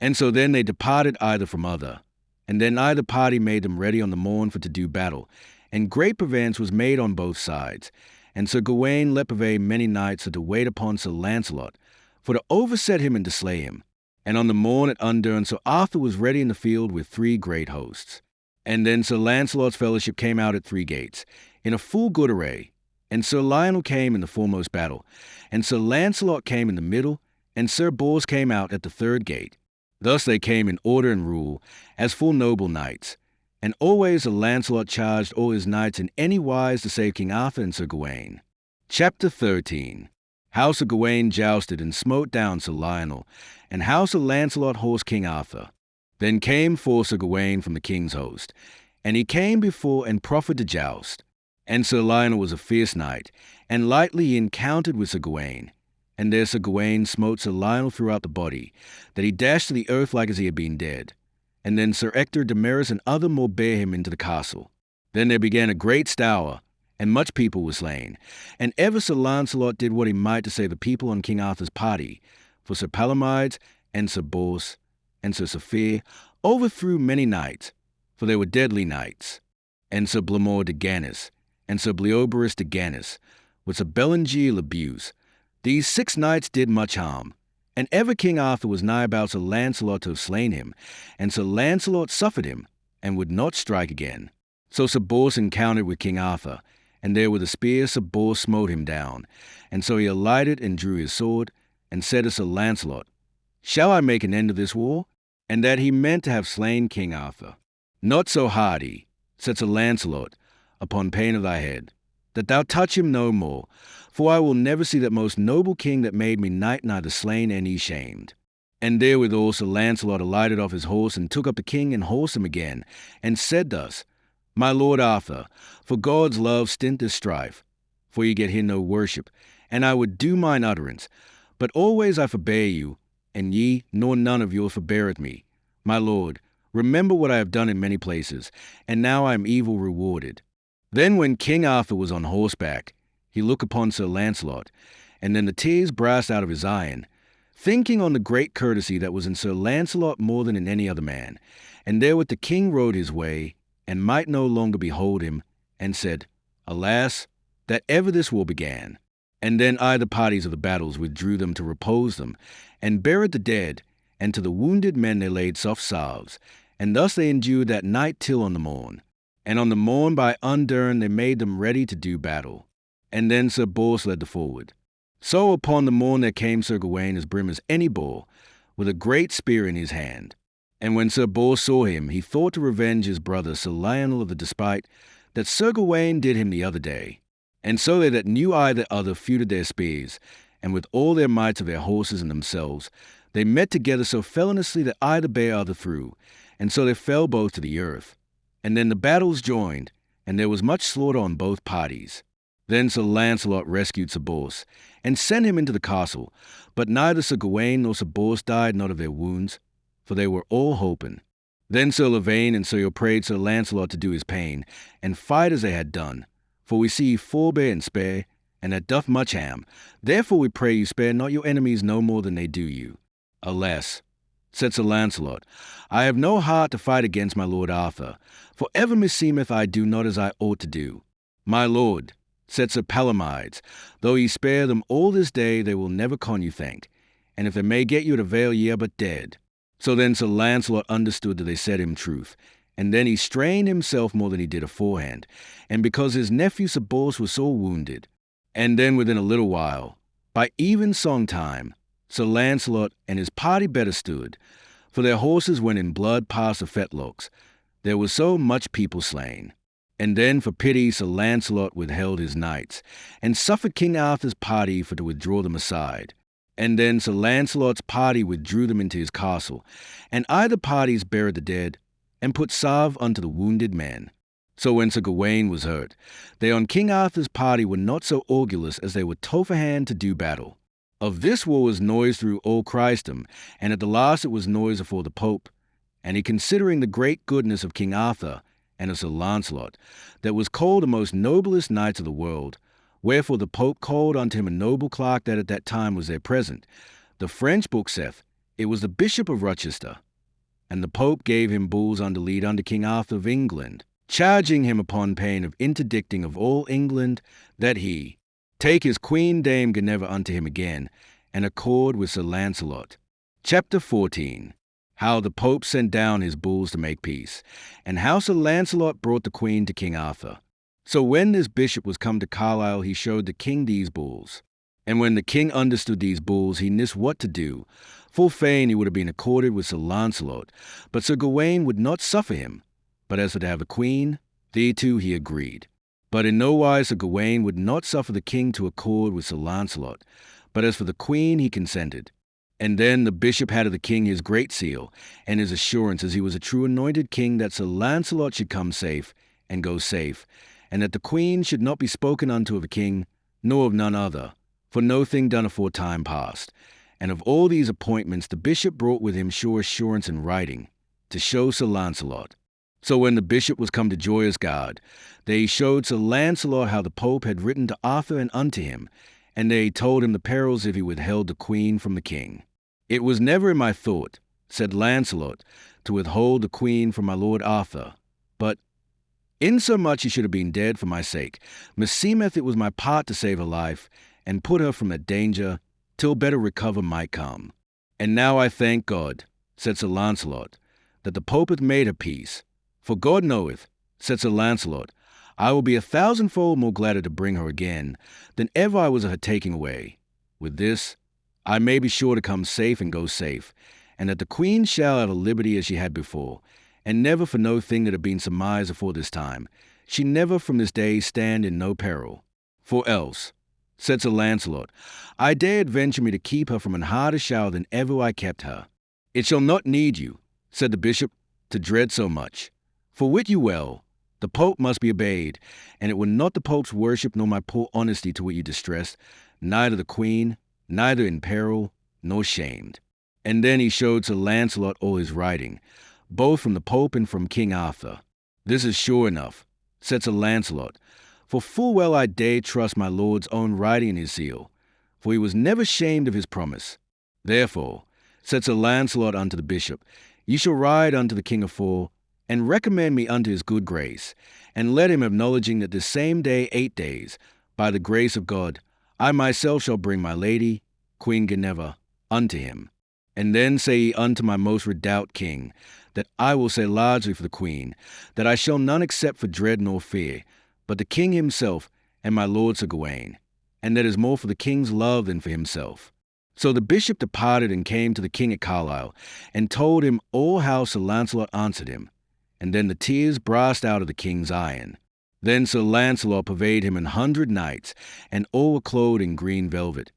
And so then they departed either from other, and then either party made them ready on the morn for to do battle, and great purveyance was made on both sides. And Sir Gawain let purvey many knights to wait upon Sir Lancelot, for to overset him and to slay him. And on the morn at undern Sir Arthur was ready in the field with 3 great hosts. And then Sir Lancelot's fellowship came out at 3 gates, in a full good array. And Sir Lionel came in the foremost battle, and Sir Lancelot came in the middle, and Sir Bors came out at the 3rd gate. Thus they came in order and rule, as full noble knights. And always Sir Lancelot charged all his knights in any wise to save King Arthur and Sir Gawain. Chapter 13. How Sir Gawain jousted and smote down Sir Lionel, and how Sir Lancelot horsed King Arthur. Then came forth Sir Gawain from the king's host, and he came before and proffered to joust. And Sir Lionel was a fierce knight, and lightly he encountered with Sir Gawain. And there Sir Gawain smote Sir Lionel throughout the body, that he dashed to the earth like as he had been dead. And then Sir Ector de Maris and other more bare him into the castle. Then there began a great stour, and much people were slain. And ever Sir Lancelot did what he might to save the people on King Arthur's party, for Sir Palomides and Sir Bors and Sir Sophia overthrew many knights, for they were deadly knights. And Sir Blamore de Ganis, and Sir Bleoberis de Ganis, with Sir Belengier le Buse. These 6 knights did much harm, and ever King Arthur was nigh about Sir Lancelot to have slain him, and Sir Lancelot suffered him, and would not strike again. So Sir Bors encountered with King Arthur, and there with a spear Sir Bors smote him down, and so he alighted and drew his sword, and said to Sir Lancelot, Shall I make an end of this war? And that he meant to have slain King Arthur. Not so hardy, said Sir Lancelot, upon pain of thy head, that thou touch him no more, for I will never see that most noble king that made me knight neither slain and he shamed. And therewithal Sir Lancelot alighted off his horse, and took up the king and horsed him again, and said thus, My lord Arthur, for God's love stint this strife, for ye get here no worship, and I would do mine utterance, but always I forbear you, and ye nor none of you forbeareth me. My lord, remember what I have done in many places, and now I am evil rewarded. Then when King Arthur was on horseback, he looked upon Sir Lancelot, and then the tears brast out of his eyen, thinking on the great courtesy that was in Sir Lancelot more than in any other man. And therewith the king rode his way, and might no longer behold him, and said, Alas, that ever this war began. And then either parties of the battles withdrew them to repose them, and buried the dead, and to the wounded men they laid soft salves, and thus they endured that night till on the morn. And on the morn by undern they made them ready to do battle. And then Sir Bors led the forward. So upon the morn there came Sir Gawain as brim as any boar, with a great spear in his hand. And when Sir Bors saw him, he thought to revenge his brother Sir Lionel of the despite that Sir Gawain did him the other day. And so they that knew either other feuded their spears, and with all their mights of their horses and themselves, they met together so feloniously that either bare other through, and so they fell both to the earth. And then the battles joined, and there was much slaughter on both parties. Then Sir Lancelot rescued Sir Bors, and sent him into the castle, but neither Sir Gawain nor Sir Bors died not of their wounds, for they were all holpen. Then Sir Lavaine and Sir Earl prayed Sir Lancelot to do his pain, and fight as they had done. For we see ye forbear and spare, and that doth much harm. Therefore we pray you spare not your enemies no more than they do you. Alas, said Sir Lancelot, I have no heart to fight against my lord Arthur, for ever meseemeth I do not as I ought to do. My lord, said Sir Palomides, though ye spare them all this day, they will never con you thank, and if they may get you at avail, ye are but dead. So then Sir Lancelot understood that they said him truth, and then he strained himself more than he did aforehand, and because his nephew Sir Bors was sore wounded. And then within a little while, by even song time, Sir Lancelot and his party better stood, for their horses went in blood past the fetlocks. There was so much people slain. And then for pity Sir Lancelot withheld his knights, and suffered King Arthur's party for to withdraw them aside. And then Sir Lancelot's party withdrew them into his castle, and either parties buried the dead, and put salve unto the wounded men. So when Sir Gawain was hurt, they on King Arthur's party were not so orgulous as they were tough-a-hand to do battle. Of this war was noise through all Christendom, and at the last it was noise afore the Pope. And he considering the great goodness of King Arthur and of Sir Lancelot, that was called the most noblest knights of the world, wherefore the Pope called unto him a noble clerk that at that time was there present. The French book saith, it was the Bishop of Rochester. And the Pope gave him bulls under lead unto King Arthur of England, charging him upon pain of interdicting of all England, that he take his queen dame Guinevere unto him again, and accord with Sir Lancelot. Chapter 14. How the Pope sent down his bulls to make peace, and how Sir Lancelot brought the queen to King Arthur. So when this bishop was come to Carlisle, he showed the king these bulls. And when the king understood these bulls, he nist what to do. Full fain he would have been accorded with Sir Lancelot, but Sir Gawain would not suffer him. But as for to have a queen, thereto he agreed. But in no wise Sir Gawain would not suffer the king to accord with Sir Lancelot, but as for the queen he consented. And then the bishop had of the king his great seal, and his assurance as he was a true anointed king that Sir Lancelot should come safe, and go safe, and that the queen should not be spoken unto of a king, nor of none other, for no thing done afore time past. And of all these appointments the bishop brought with him sure assurance in writing, to show Sir Lancelot. So when the bishop was come to Joyous Gard, they showed Sir Lancelot how the Pope had written to Arthur and unto him, and they told him the perils if he withheld the queen from the king. It was never in my thought, said Lancelot, to withhold the queen from my lord Arthur, but insomuch he should have been dead for my sake, meseemeth it was my part to save her life, and put her from that danger, till better recover might come. And now I thank God, said Sir Lancelot, that the Pope hath made her peace. For God knoweth, said Sir Lancelot, I will be 1,000-fold more gladder to bring her again, than ever I was of her taking away. With this, I may be sure to come safe and go safe, and that the queen shall have a liberty as she had before, and never for no thing that had been surmised afore this time, she never from this day stand in no peril. For else, said Sir Lancelot, I dare adventure me to keep her from an harder shower than ever I kept her. It shall not need you, said the bishop, to dread so much. For wit you well, the Pope must be obeyed, and it were not the Pope's worship nor my poor honesty to what you distressed, neither the queen, neither in peril, nor shamed. And then he showed Sir Lancelot all his writing, both from the Pope and from King Arthur. This is sure enough, said Sir Lancelot, for full well I dare trust my lord's own writing in his seal, for he was never shamed of his promise. Therefore, said Sir Lancelot unto the bishop, ye shall ride unto the king afore, and recommend me unto his good grace, and let him acknowledging that this same day 8 days, by the grace of God, I myself shall bring my lady, Queen Guinevere, unto him. And then say ye unto my most redoubt king, that I will say largely for the queen, that I shall none accept for dread nor fear, but the king himself and my lord Sir Gawain, and that is more for the king's love than for himself. So the bishop departed and came to the king at Carlisle, and told him all how Sir Lancelot answered him. And then the tears brast out of the king's eyen. Then Sir Lancelot purveyed him 100 knights, and all were clothed in green velvet,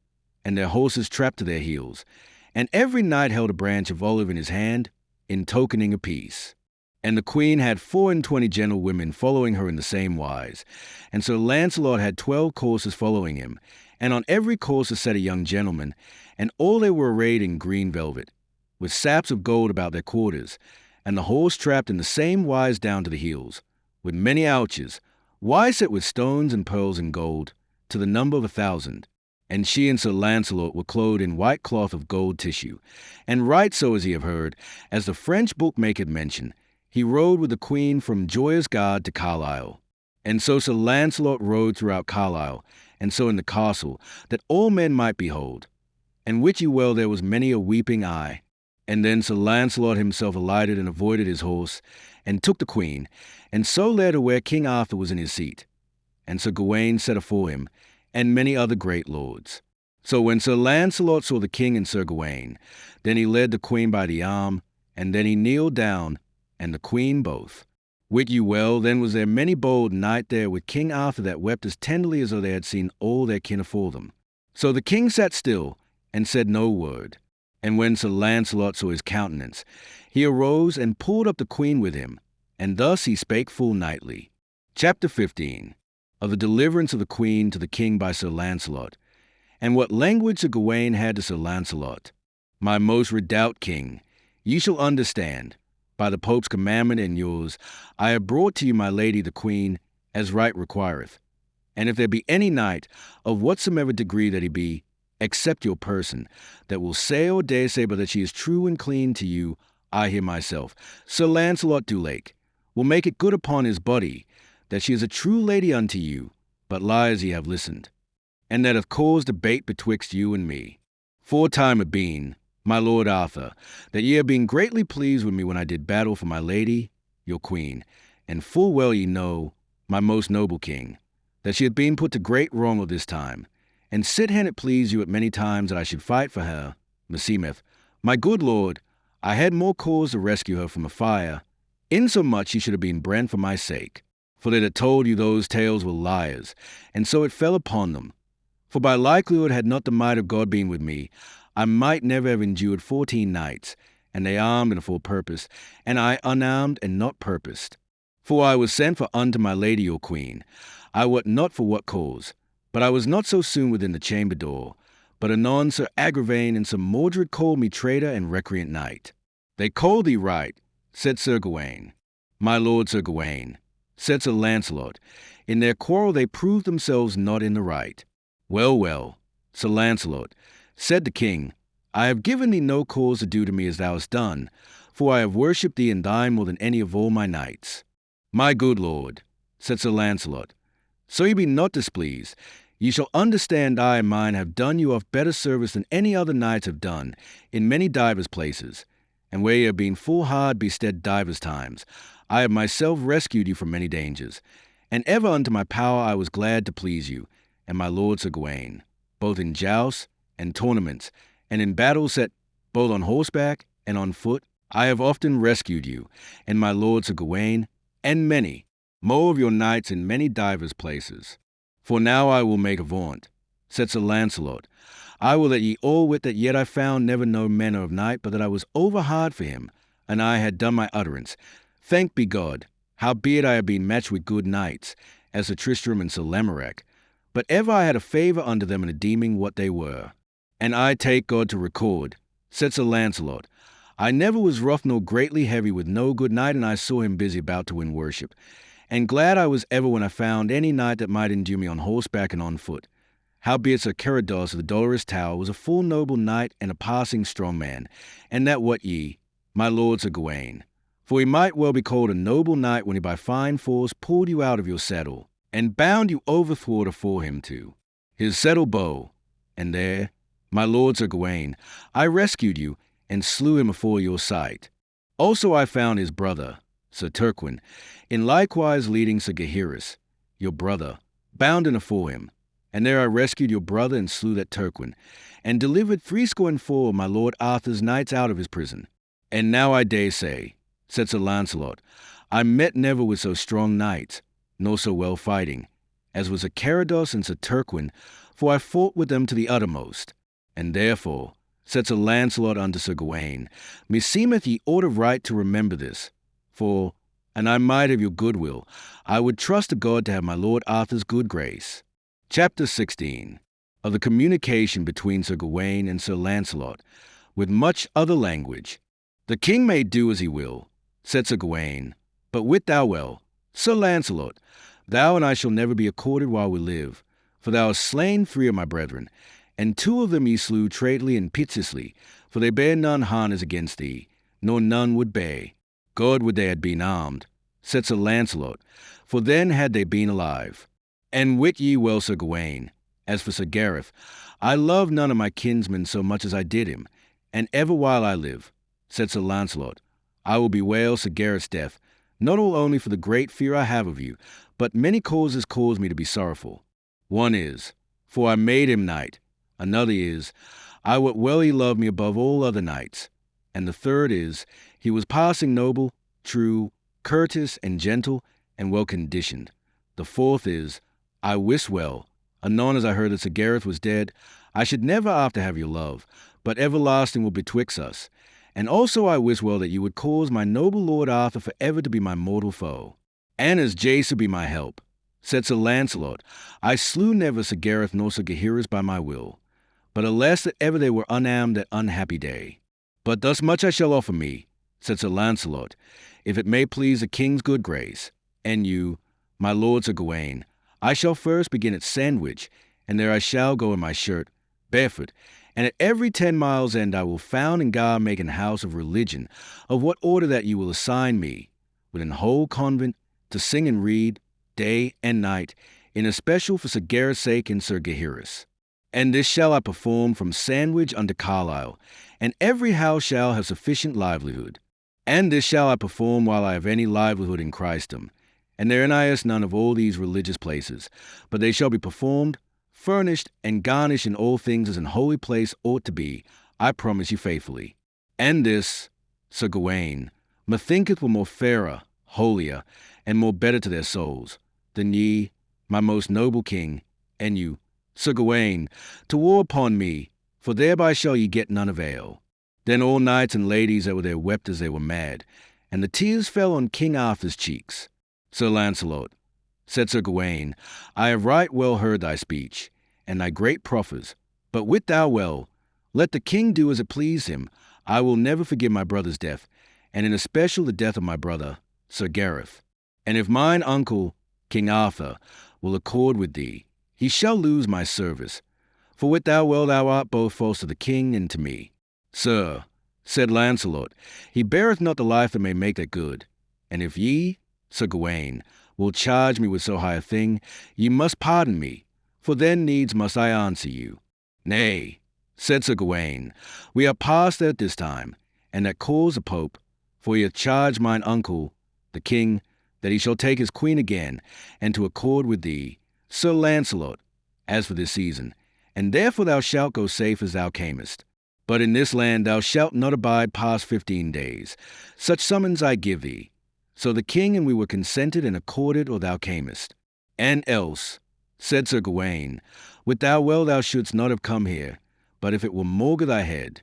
and their horses trapped to their heels. And every knight held a branch of olive in his hand, in tokening of peace. And the queen had 24 gentlewomen following her in the same wise. And Sir Lancelot had 12 coursers following him, and on every courser sat a young gentleman, and all they were arrayed in green velvet, with saps of gold about their quarters, and the horse trapped in the same wise down to the heels, with many ouches, wise set with stones and pearls and gold, to the number of 1,000. And she and Sir Lancelot were clothed in white cloth of gold tissue. And right so as ye have heard, as the French book maketh mention, he rode with the queen from Joyous Gard to Carlisle. And so Sir Lancelot rode throughout Carlisle, and so in the castle, that all men might behold. And wit ye well there was many a weeping eye. And then Sir Lancelot himself alighted and avoided his horse, and took the queen, and so led her where King Arthur was in his seat. And Sir Gawain sat afore him, and many other great lords. So when Sir Lancelot saw the king and Sir Gawain, then he led the queen by the arm, and then he kneeled down, and the queen both. Wit you well, then was there many bold knight there with King Arthur that wept as tenderly as though they had seen all their kin afore them. So the king sat still, and said no word. And when Sir Lancelot saw his countenance, he arose and pulled up the queen with him, and thus he spake full knightly. Chapter 15. Of the deliverance of the queen to the king by Sir Lancelot, and what language Sir Gawain had to Sir Lancelot. My most redoubt king, ye shall understand, by the Pope's commandment and yours, I have brought to you my lady the queen, as right requireth. And if there be any knight, of whatsoever degree that he be, except your person, that will say or dare say but that she is true and clean to you, I here myself, Sir Lancelot du Lake, will make it good upon his body, that she is a true lady unto you, but lies ye have listened, and that hath caused debate betwixt you and me. Foretime have been, my lord Arthur, that ye have been greatly pleased with me when I did battle for my lady, your queen, and full well ye know, my most noble king, that she hath been put to great wrong of this time, and sithen it pleased you at many times that I should fight for her, meseemeth, my good lord, I had more cause to rescue her from a fire, insomuch she should have been brent for my sake. For they that told you those tales were liars, and so it fell upon them. For by likelihood had not the might of God been with me, I might never have endured 14 knights, and they armed and full purpose, and I unarmed and not purposed. For I was sent for unto my lady your queen, I wot not for what cause, but I was not so soon within the chamber door, but anon Sir Agravaine and Sir Mordred called me traitor and recreant knight. They called thee right, said Sir Gawain. My lord Sir Gawain, said Sir Lancelot, in their quarrel they proved themselves not in the right. Well, well, Sir Lancelot, said the king, I have given thee no cause to do to me as thou hast done, for I have worshipped thee and thine more than any of all my knights. My good lord, said Sir Lancelot, so ye be not displeased, ye shall understand I and mine have done you of better service than any other knights have done, in many divers places, and where ye have been full hard bestead divers times, I have myself rescued you from many dangers, and ever unto my power I was glad to please you, and my lord Sir Gawain, both in jousts and tournaments, and in battles set both on horseback and on foot, I have often rescued you, and my lord Sir Gawain, and many more of your knights in many divers places. For now I will make a vaunt, said Sir Lancelot, I will that ye all wit that yet I found never no manner of knight, but that I was over hard for him, and I had done my utterance. Thanked be God, howbeit I have been matched with good knights, as Sir Tristram and Sir Lamorak, but ever I had a favour unto them in a deeming what they were. And I take God to record, said Sir Lancelot, I never was rough nor greatly heavy with no good knight, and I saw him busy about to win worship. And glad I was ever when I found any knight that might endure me on horseback and on foot. Howbeit Sir Carados of the Dolorous Tower was a full noble knight and a passing strong man, and that wot ye, my lord Sir Gawain. For he might well be called a noble knight when he by fine force pulled you out of your saddle, and bound you overthwart afore him too. his settle bow. And there, my lord Sir Gawain, I rescued you and slew him afore your sight. Also I found his brother, Sir Turquin, in likewise leading Sir Gaheris, your brother, bounden afore him. And there I rescued your brother and slew that Turquin, and delivered 64 of my lord Arthur's knights out of his prison. And now I dare say, said Sir Lancelot, I met never with so strong knights, nor so well fighting, as was Sir Carados and Sir Turquin, for I fought with them to the uttermost. And therefore, said Sir Lancelot unto Sir Gawain, meseemeth ye ought of right to remember this, for, an I might have your goodwill, I would trust to God to have my lord Arthur's good grace. Chapter 16. Of the communication between Sir Gawain and Sir Lancelot, with much other language. The king may do as he will, said Sir Gawain, but wit thou well, Sir Lancelot, thou and I shall never be accorded while we live, for thou hast slain 3 of my brethren, and 2 of them ye slew traitly and piteously, for they bare none harness against thee, nor none would bear. God would they had been armed, said Sir Lancelot, for then had they been alive. And wit ye well, Sir Gawain, as for Sir Gareth, I love none of my kinsmen so much as I did him, and ever while I live, said Sir Lancelot, I will bewail Sir Gareth's death, not all only for the great fear I have of you, but many causes cause me to be sorrowful. One is, for I made him knight. Another is, I wot well he loved me above all other knights. And the third is, he was passing noble, true, courteous, and gentle, and well conditioned. The fourth is, I wis well, anon as I heard that Sir Gareth was dead, I should never after have your love, but everlasting will betwixt us. And also I wis well that you would cause my noble lord Arthur for ever to be my mortal foe. And as Jace be my help, said Sir Lancelot, I slew never Sir Gareth nor Sir Gaheris by my will, but alas that ever they were unarmed that unhappy day. But thus much I shall offer me, said Sir Lancelot, if it may please the king's good grace. And you, my lord Sir Gawain, I shall first begin at Sandwich, and there I shall go in my shirt, barefoot, and at every 10 miles' end I will found and gar make an house of religion, of what order that you will assign me, with an whole convent, to sing and read, day and night, in especial for Sir Gareth's sake and Sir Gaheris. And this shall I perform from Sandwich unto Carlisle, and every house shall have sufficient livelihood. And this shall I perform while I have any livelihood in Christendom. And therein I ask none of all these religious places, but they shall be performed, furnished, and garnished in all things as an holy place ought to be, I promise you faithfully. And this, Sir Gawain, methinketh were more fairer, holier, and more better to their souls, than ye, my most noble king, and you, Sir Gawain, to war upon me, for thereby shall ye get none avail. Then all knights and ladies that were there wept as they were mad, and the tears fell on King Arthur's cheeks. Sir Lancelot, said Sir Gawain, I have right well heard thy speech, and thy great proffers, but wit thou well, let the king do as it please him, I will never forgive my brother's death, and in especial the death of my brother, Sir Gareth. And if mine uncle, King Arthur, will accord with thee, he shall lose my service, for wit thou well thou art both false to the king and to me. Sir, said Lancelot, he beareth not the life that may make that good, and if ye, Sir Gawain, will charge me with so high a thing, ye must pardon me, for then needs must I answer you. Nay, said Sir Gawain, we are past that this time, and that calls the Pope, for he hath charged mine uncle, the king, that he shall take his queen again, and to accord with thee, Sir Lancelot, as for this season, and therefore thou shalt go safe as thou camest. But in this land thou shalt not abide past 15 days. Such summons I give thee. So the king and we were consented and accorded, or thou camest. And else, said Sir Gawain, wit thou well thou shouldst not have come here, but if it were maugre thy head,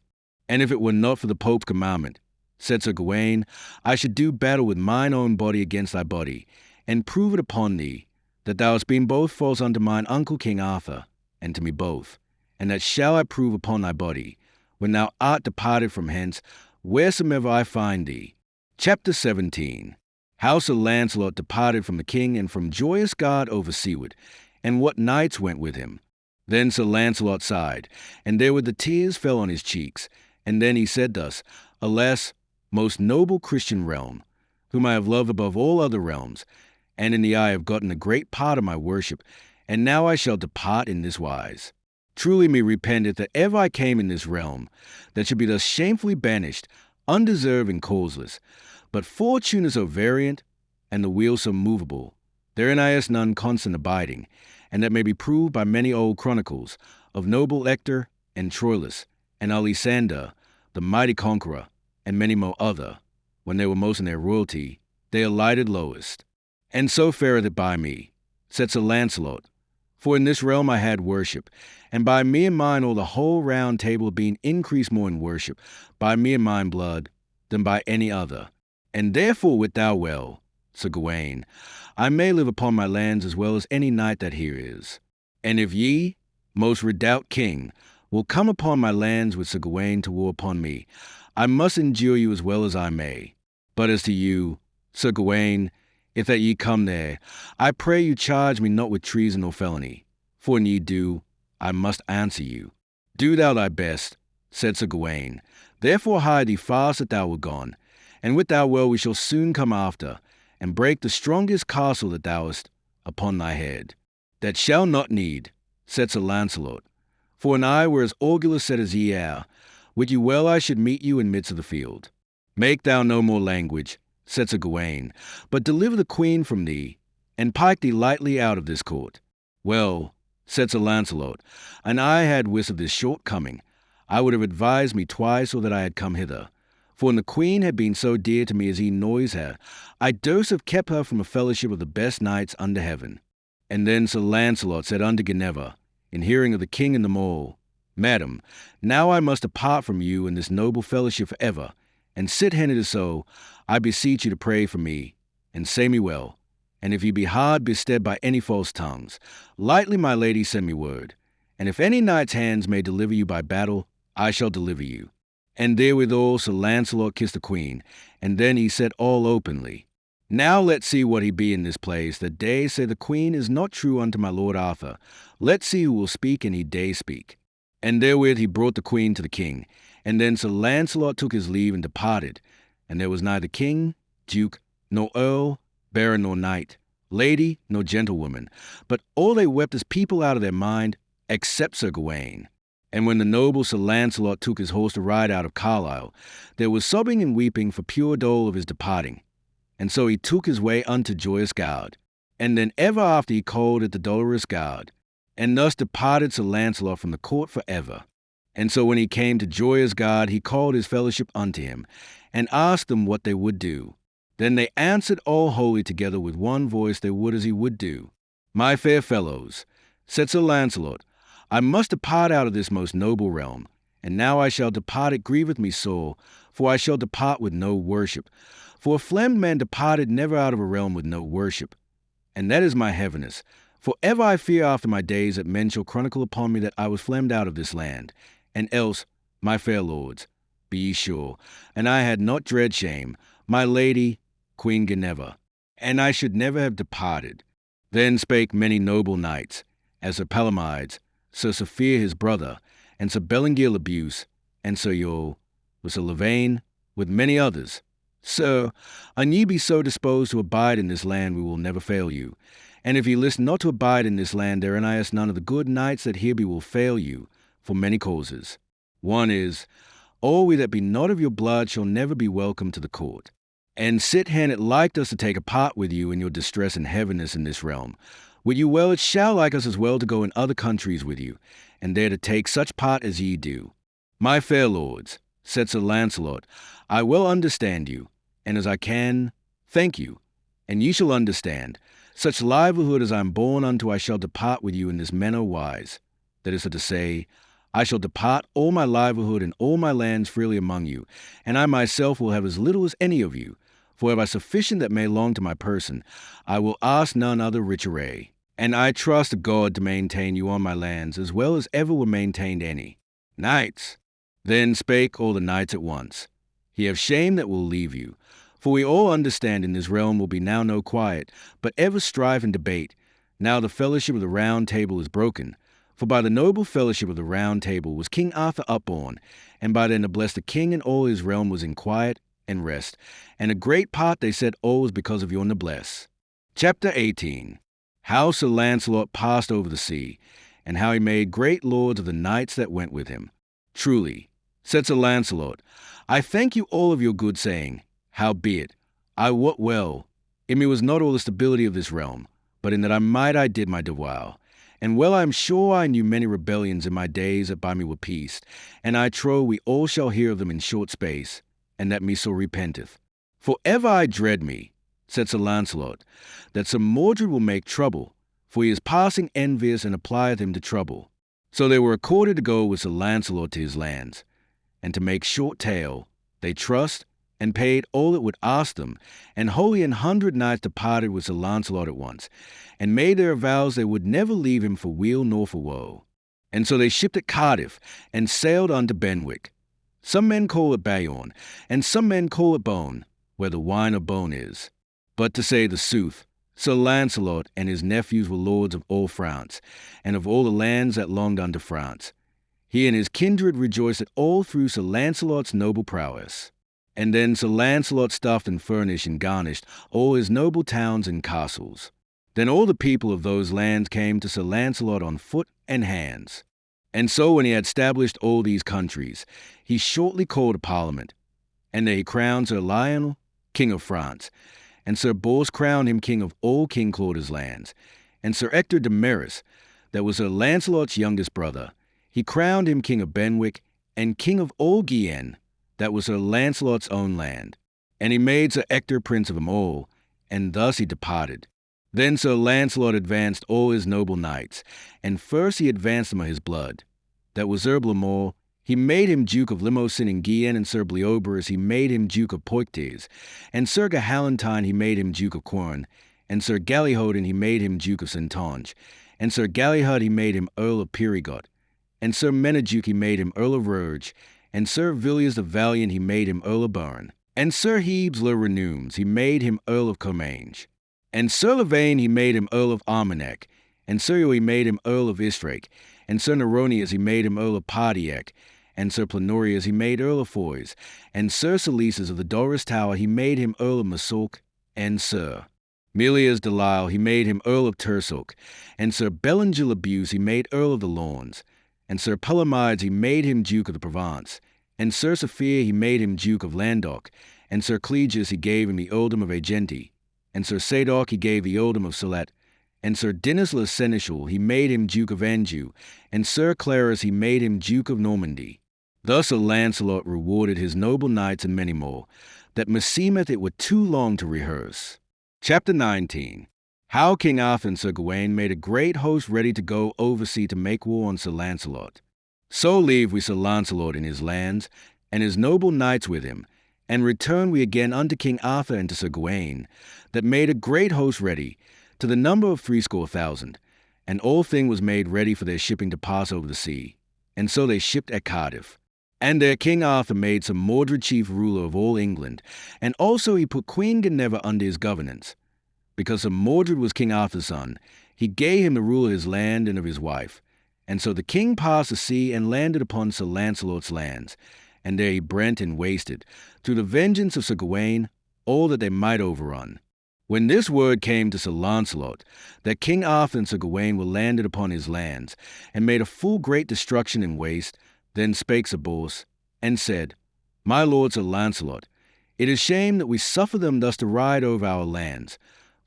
and if it were not for the Pope's commandment, said Sir Gawain, I should do battle with mine own body against thy body, and prove it upon thee, that thou hast been both false unto mine uncle King Arthur, and to me both, and that shall I prove upon thy body, when thou art departed from hence, wheresoever I find thee. Chapter 17. How Sir Lancelot departed from the king and from Joyous Gard over seaward, and what knights went with him. Then Sir Lancelot sighed, and therewith the tears fell on his cheeks, and then he said thus, Alas, most noble Christian realm, whom I have loved above all other realms, and in the eye have gotten a great part of my worship, And now I shall depart in this wise. Truly me repenteth that ever I came in this realm, that should be thus shamefully banished, undeserved and causeless. But fortune is so variant, and the wheel so movable, therein is none constant abiding, and that may be proved by many old chronicles, of noble Hector and Troilus, and Alisander, the mighty conqueror, and many more other, when they were most in their royalty, they alighted lowest. And so fareth it by me, said Sir Lancelot, for in this realm I had worship, and by me and mine all the whole round table being increased more in worship, by me and mine blood, than by any other. And therefore wit thou well, Sir Gawain, I may live upon my lands as well as any knight that here is. And if ye, most redoubt king, will come upon my lands with Sir Gawain to war upon me, I must endure you as well as I may. But as to you, Sir Gawain, if that ye come there, I pray you charge me not with treason or felony, for when ye do, I must answer you. Do thou thy best, said Sir Gawain, therefore hide thee fast that thou wert gone, and wit thou well we shall soon come after, and break the strongest castle that thou hast upon thy head. That shall not need, said Sir Lancelot, for an I were as augurous set as ye are, wit you well I should meet you in midst of the field. Make thou no more language, said Sir Gawain, but deliver the queen from thee, and pike thee lightly out of this court. Well, said Sir Lancelot, an I had wist of this shortcoming, I would have advised me twice or that I had come hither. For when the queen had been so dear to me as he knows her, I durst have kept her from a fellowship of the best knights under heaven. And then Sir Lancelot said unto Guinevere, in hearing of the king and them all, Madam, now I must depart from you in this noble fellowship for ever, and sithen it is so, I beseech you to pray for me, and say me well, and if ye be hard bestead by any false tongues, lightly my lady send me word, and if any knight's hands may deliver you by battle, I shall deliver you. And therewithal Sir Lancelot kissed the queen, and then he said all openly, Now let's see what he be in this place, that they say the queen is not true unto my lord Arthur. Let's see who will speak, and he dare speak. And therewith he brought the queen to the king, and then Sir Lancelot took his leave and departed, and there was neither king, duke, nor earl, baron nor knight, lady nor gentlewoman, but all they wept as people out of their mind, except Sir Gawain. And when the noble Sir Lancelot took his horse to ride out of Carlisle, there was sobbing and weeping for pure dole of his departing. And so he took his way unto Joyous Gard, and then ever after he called at the Dolorous Gard, and thus departed Sir Lancelot from the court for ever. And so when he came to Joyous Gard, he called his fellowship unto him, and asked them what they would do. Then they answered all wholly together with one voice they would as he would do. My fair fellows, said Sir Lancelot, I must depart out of this most noble realm, and now I shall depart it grieveth me sore, for I shall depart with no worship. For a flemmed man departed never out of a realm with no worship. And that is my heaviness, for ever I fear after my days that men shall chronicle upon me that I was flemmed out of this land. And else, my fair lords, be ye sure, and I had not dread shame, my lady, Queen Guinevere, and I should never have departed. Then spake many noble knights, as Sir Palomides, Sir Sophia his brother, and Sir Belengaire le Buse, and Sir Yole, with Sir Lavaine, with many others. Sir, an ye be so disposed to abide in this land, we will never fail you. And if ye list not to abide in this land, therein is none of the good knights that here be will fail you, for many causes. One is, all we that be not of your blood shall never be welcome to the court. And sithen it liked us to take a part with you in your distress and heaviness in this realm, wit you well it shall like us as well to go in other countries with you, and there to take such part as ye do. My fair lords, said Sir Lancelot, I well understand you, and as I can, thank you, and ye shall understand. Such livelihood as I am born unto I shall depart with you in this manner wise. That is to say, I shall depart all my livelihood and all my lands freely among you, and I myself will have as little as any of you, for have I sufficient that may long to my person, I will ask none other rich array. And I trust to God to maintain you on my lands as well as ever were maintained any. Knights, then spake all the knights at once, ye have shame that will leave you, for we all understand in this realm will be now no quiet, but ever strife and debate. Now the fellowship of the Round Table is broken, for by the noble fellowship of the Round Table was King Arthur upborne, and by their noblesse the king and all his realm was in quiet and rest, and a great part they said all was because of your noblesse. Chapter 18. how Sir Lancelot passed over the sea, and how he made great lords of the knights that went with him. Truly, said Sir Lancelot, I thank you all of your good saying. Howbeit, I wot well, in me was not all the stability of this realm, but in that I did my devour. And well I am sure I knew many rebellions in my days that by me were peaced, and I trow we all shall hear of them in short space, and that me so repenteth. For ever I dread me, said Sir Lancelot, that Sir Mordred will make trouble, for he is passing envious and applieth him to trouble. So they were accorded to go with Sir Lancelot to his lands, and to make short tale, they trussed and paid all that would ask them, and wholly 100 knights departed with Sir Lancelot at once, and made their vows they would never leave him for weal nor for woe. And so they shipped at Cardiff, and sailed unto Benwick. Some men call it Bayonne, and some men call it Bone, where the wine of Bone is. But to say the sooth, Sir Lancelot and his nephews were lords of all France, and of all the lands that longed unto France. He and his kindred rejoiced at all through Sir Lancelot's noble prowess. And then Sir Lancelot stuffed and furnished and garnished all his noble towns and castles. Then all the people of those lands came to Sir Lancelot on foot and hands. And so when he had established all these countries, he shortly called a parliament. And there he crowned Sir Lionel, king of France, and Sir Bors crowned him king of all King Claude's lands. And Sir Ector de Maris, that was Sir Lancelot's youngest brother, he crowned him king of Benwick, and king of all Guienne, that was Sir Lancelot's own land. And he made Sir Ector prince of them all, and thus he departed. Then Sir Lancelot advanced all his noble knights, and first he advanced them of his blood. That was Sir Blamore, he made him Duke of Limousin and Guienne, and Sir Bleoberis he made him Duke of Poictiers, and Sir Gahalantine he made him Duke of Quern, and Sir Galihodin he made him Duke of Saintonge, and Sir Galahad he made him Earl of Périgord, and Sir Meneduc he made him Earl of Rouge, and Sir Villiers the Valiant he made him Earl of Bern, and Sir Hebes le Renoumes he made him Earl of Comminges, and Sir Lavaine he made him Earl of Armagnac, and Sir Hugh he made him Earl of Istrake, and Sir Neronius he made him Earl of Pardiac, and Sir Planorius he made Earl of Foys, and Sir Silices of the Doris Tower he made him Earl of Massaulk, and Sir Melias de Lisle he made him Earl of Tursock, and Sir Belanger le Buse he made Earl of the Lorns, and Sir Palomides he made him Duke of the Provence, and Sir Sophia he made him Duke of Languedoc, and Sir Clegius he gave him the earldom of Agenti, and Sir Sadoc he gave the earldom of Salet, and Sir Denis le Seneschal he made him Duke of Anjou, and Sir Clarus he made him Duke of Normandy. Thus Sir Lancelot rewarded his noble knights and many more, that meseemeth it were too long to rehearse. Chapter 19. How King Arthur and Sir Gawain made a great host ready to go oversea to make war on Sir Lancelot. So leave we Sir Lancelot in his lands, and his noble knights with him, and return we again unto King Arthur and to Sir Gawain, that made a great host ready, to the number of 60,000, and all thing was made ready for their shipping to pass over the sea. And so they shipped at Cardiff. And there King Arthur made Sir Mordred chief ruler of all England, and also he put Queen Guinevere under his governance. Because Sir Mordred was King Arthur's son, he gave him the rule of his land and of his wife. And so the king passed the sea and landed upon Sir Lancelot's lands, and there he brent and wasted, through the vengeance of Sir Gawain, all that they might overrun. When this word came to Sir Lancelot, that King Arthur and Sir Gawain were landed upon his lands, and made a full great destruction and waste, then spake Sir Bors, and said, My lord Sir Lancelot, it is shame that we suffer them thus to ride over our lands.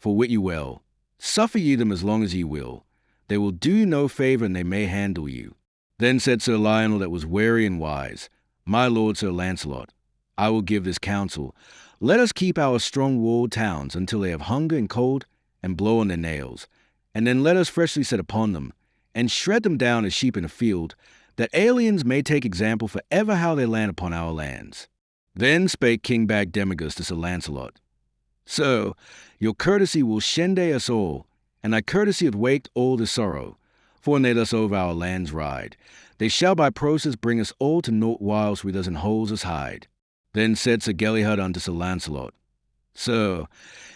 For wit you well, suffer ye them as long as ye will, they will do you no favour, and they may handle you. Then said Sir Lionel that was wary and wise, My lord Sir Lancelot, I will give this counsel. Let us keep our strong walled towns until they have hunger and cold, and blow on their nails, and then let us freshly set upon them, and shred them down as sheep in a field, that aliens may take example for ever how they land upon our lands. Then spake King Bagdemagus to Sir Lancelot, Sir, your courtesy will shende us all, and thy courtesy hath waked all the sorrow. For when they thus over our lands ride, they shall by process bring us all to naught whilst we thus in holes us hide. Then said Sir Galahad unto Sir Lancelot, Sir,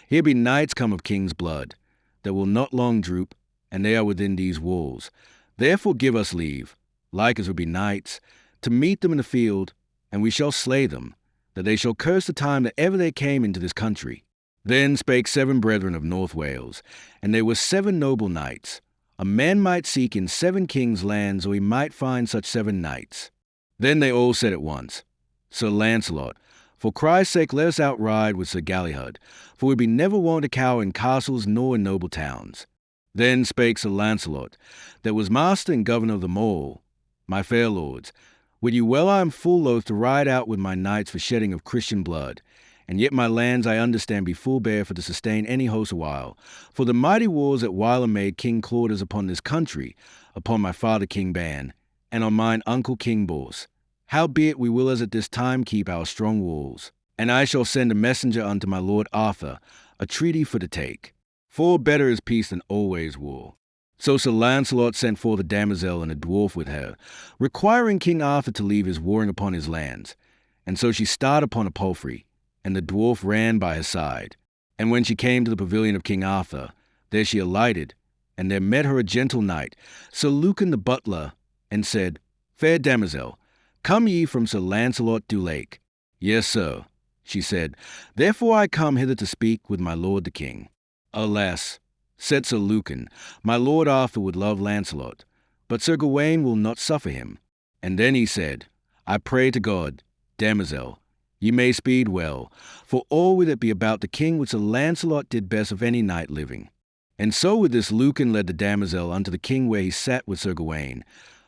here be knights come of king's blood, that will not long droop, and they are within these walls. Therefore give us leave, like as we be knights, to meet them in the field, and we shall slay them, that they shall curse the time that ever they came into this country. Then spake 7 brethren of North Wales, and they were 7 noble knights. A man might seek in 7 kings' lands, or he might find such 7 knights. Then they all said at once, Sir Lancelot, for Christ's sake let us outride with Sir Galahad, for we be never wont to cower in castles nor in noble towns. Then spake Sir Lancelot, that was master and governor of them all, my fair lords, wit you well I am full loath to ride out with my knights for shedding of Christian blood, and yet my lands I understand be full bare for to sustain any host a while. For the mighty wars that whilom made King Claudas upon this country, upon my father King Ban, and on mine uncle King Bors. Howbeit we will as at this time keep our strong walls, and I shall send a messenger unto my lord Arthur, a treaty for to take. For better is peace than always war. So Sir Lancelot sent forth a damosel and a dwarf with her, requiring King Arthur to leave his warring upon his lands. And so she started upon a palfrey, and the dwarf ran by her side. And when she came to the pavilion of King Arthur, there she alighted, and there met her a gentle knight, Sir Lucan the butler, and said, Fair damosel, come ye from Sir Lancelot du Lake? Yes, sir, she said, therefore I come hither to speak with my lord the king. Alas, said Sir Lucan, my lord Arthur would love Lancelot, but Sir Gawain will not suffer him. And then he said, I pray to God, damosel, ye may speed well, for all with it be about the king which Sir Lancelot did best of any knight living. And so with this Lucan led the damosel unto the king where he sat with Sir Gawain,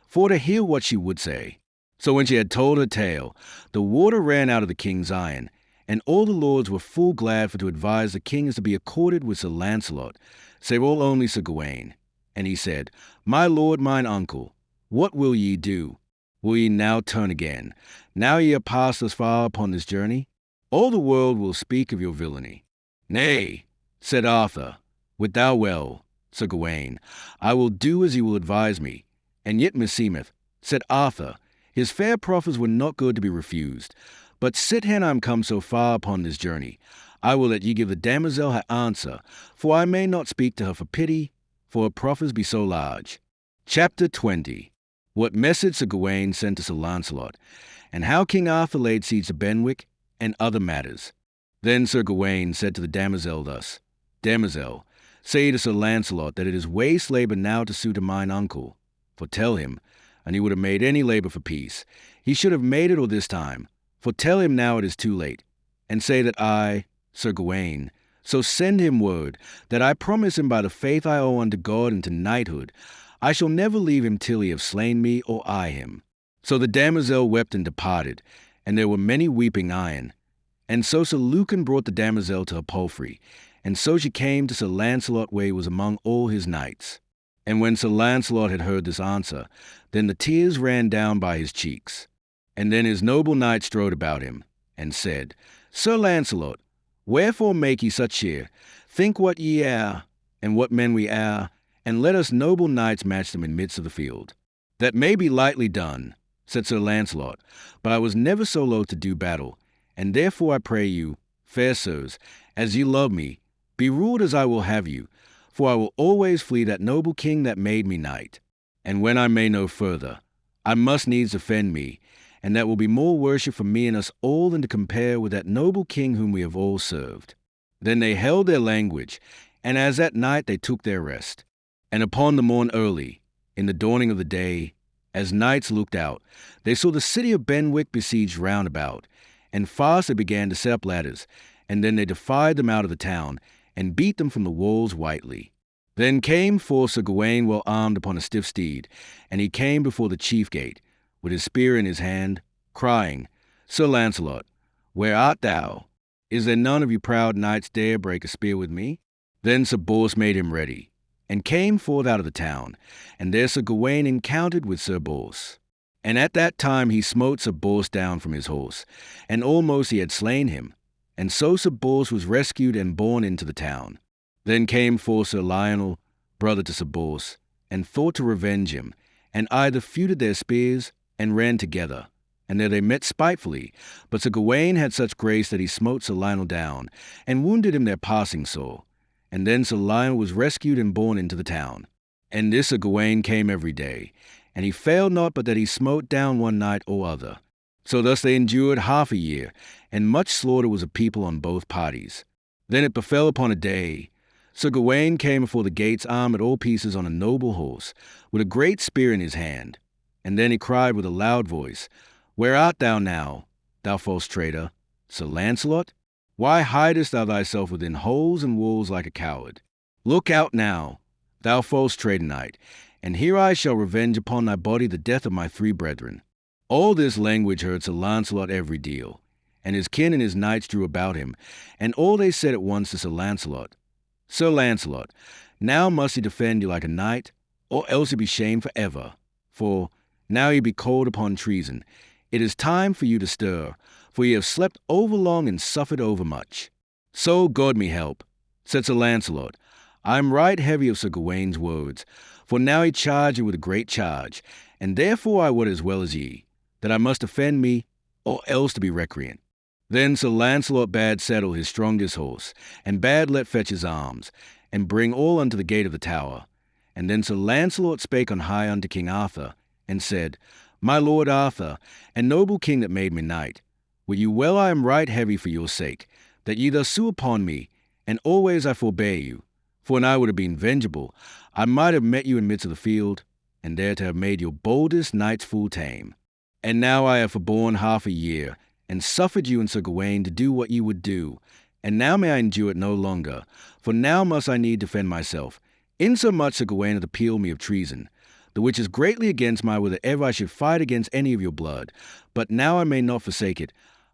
for to hear what she would say. So when she had told her tale, the water ran out of the king's iron, and all the lords were full glad for to advise the king as to be accorded with Sir Lancelot, save all only Sir Gawain. And he said, My lord mine uncle, what will ye do? Will ye now turn again, now ye are passed thus far upon this journey? All the world will speak of your villainy. Nay, said Arthur, wit thou well, Sir Gawain, I will do as ye will advise me. And yet meseemeth, said Arthur, his fair proffers were not good to be refused. But sithen I am come so far upon this journey, I will let ye give the damosel her answer, for I may not speak to her for pity, for her proffers be so large. Chapter 20. What message Sir Gawain sent to Sir Lancelot, and how King Arthur laid siege to Benwick, and other matters. Then Sir Gawain said to the damosel thus, Damosel, say to Sir Lancelot that it is waste labour now to sue to mine uncle. For tell him, and he would have made any labour for peace, he should have made it all this time. For tell him now it is too late, and say that I, Sir Gawain, so send him word, that I promise him by the faith I owe unto God and to knighthood, I shall never leave him till he have slain me or I him. So the damosel wept and departed, and there were many weeping iron. And so Sir Lucan brought the damosel to her palfrey, and so she came to Sir Lancelot where he was among all his knights. And when Sir Lancelot had heard this answer, then the tears ran down by his cheeks. And then his noble knight strode about him, and said, Sir Lancelot, wherefore make ye such cheer? Think what ye are, and what men we are, and let us noble knights match them in midst of the field. That may be lightly done, said Sir Lancelot, but I was never so loath to do battle, and therefore I pray you, fair sirs, as ye love me, be ruled as I will have you, for I will always flee that noble king that made me knight. And when I may no further, I must needs offend me, and that will be more worship for me and us all than to compare with that noble king whom we have all served. Then they held their language, and as at night they took their rest. And upon the morn early, in the dawning of the day, as knights looked out, they saw the city of Benwick besieged round about, and fast they began to set up ladders, and then they defied them out of the town, and beat them from the walls whitely. Then came forth Sir Gawain well armed upon a stiff steed, and he came before the chief gate, with his spear in his hand, crying, Sir Lancelot, where art thou? Is there none of you proud knights dare break a spear with me? Then Sir Bors made him ready, and came forth out of the town, and there Sir Gawain encountered with Sir Bors. And at that time he smote Sir Bors down from his horse, and almost he had slain him, and so Sir Bors was rescued and borne into the town. Then came forth Sir Lionel, brother to Sir Bors, and thought to revenge him, and either feuded their spears, and ran together, and there they met spitefully, but Sir Gawain had such grace that he smote Sir Lionel down, and wounded him there passing sore. And then Sir Lionel was rescued and borne into the town. And this Sir Gawain came every day, and he failed not but that he smote down one knight or other. So thus they endured half a year, and much slaughter was of people on both parties. Then it befell upon a day, Sir Gawain came before the gates armed at all pieces on a noble horse, with a great spear in his hand. And then he cried with a loud voice, Where art thou now, thou false traitor, Sir Lancelot? Why hidest thou thyself within holes and walls like a coward? Look out now, thou false traitor knight, and here I shall revenge upon thy body the death of my 3 brethren. All this language hurt Sir Lancelot every deal, and his kin and his knights drew about him, and all they said at once to Sir Lancelot, Sir Lancelot, now must he defend you like a knight, or else he be shamed for ever. For now ye be called upon treason. It is time for you to stir, for ye have slept overlong and suffered overmuch. So God me help, said Sir Lancelot, I am right heavy of Sir Gawain's words, for now he charged you with a great charge, and therefore I would as well as ye, that I must defend me, or else to be recreant. Then Sir Lancelot bade saddle his strongest horse, and bade let fetch his arms, and bring all unto the gate of the tower. And then Sir Lancelot spake on high unto King Arthur, and said, My lord Arthur, and noble king that made me knight, wit you well I am right heavy for your sake, that ye thus sue upon me, and always I forbear you. For when I would have been vengeable, I might have met you in midst of the field, and there to have made your boldest knights full tame. And now I have forborne half a year, and suffered you and Sir Gawain to do what ye would do, and now may I endure it no longer, for now must I need defend myself, insomuch Sir Gawain hath appealed me of treason, the which is greatly against my will that ever I should fight against any of your blood, but now I may not forsake it.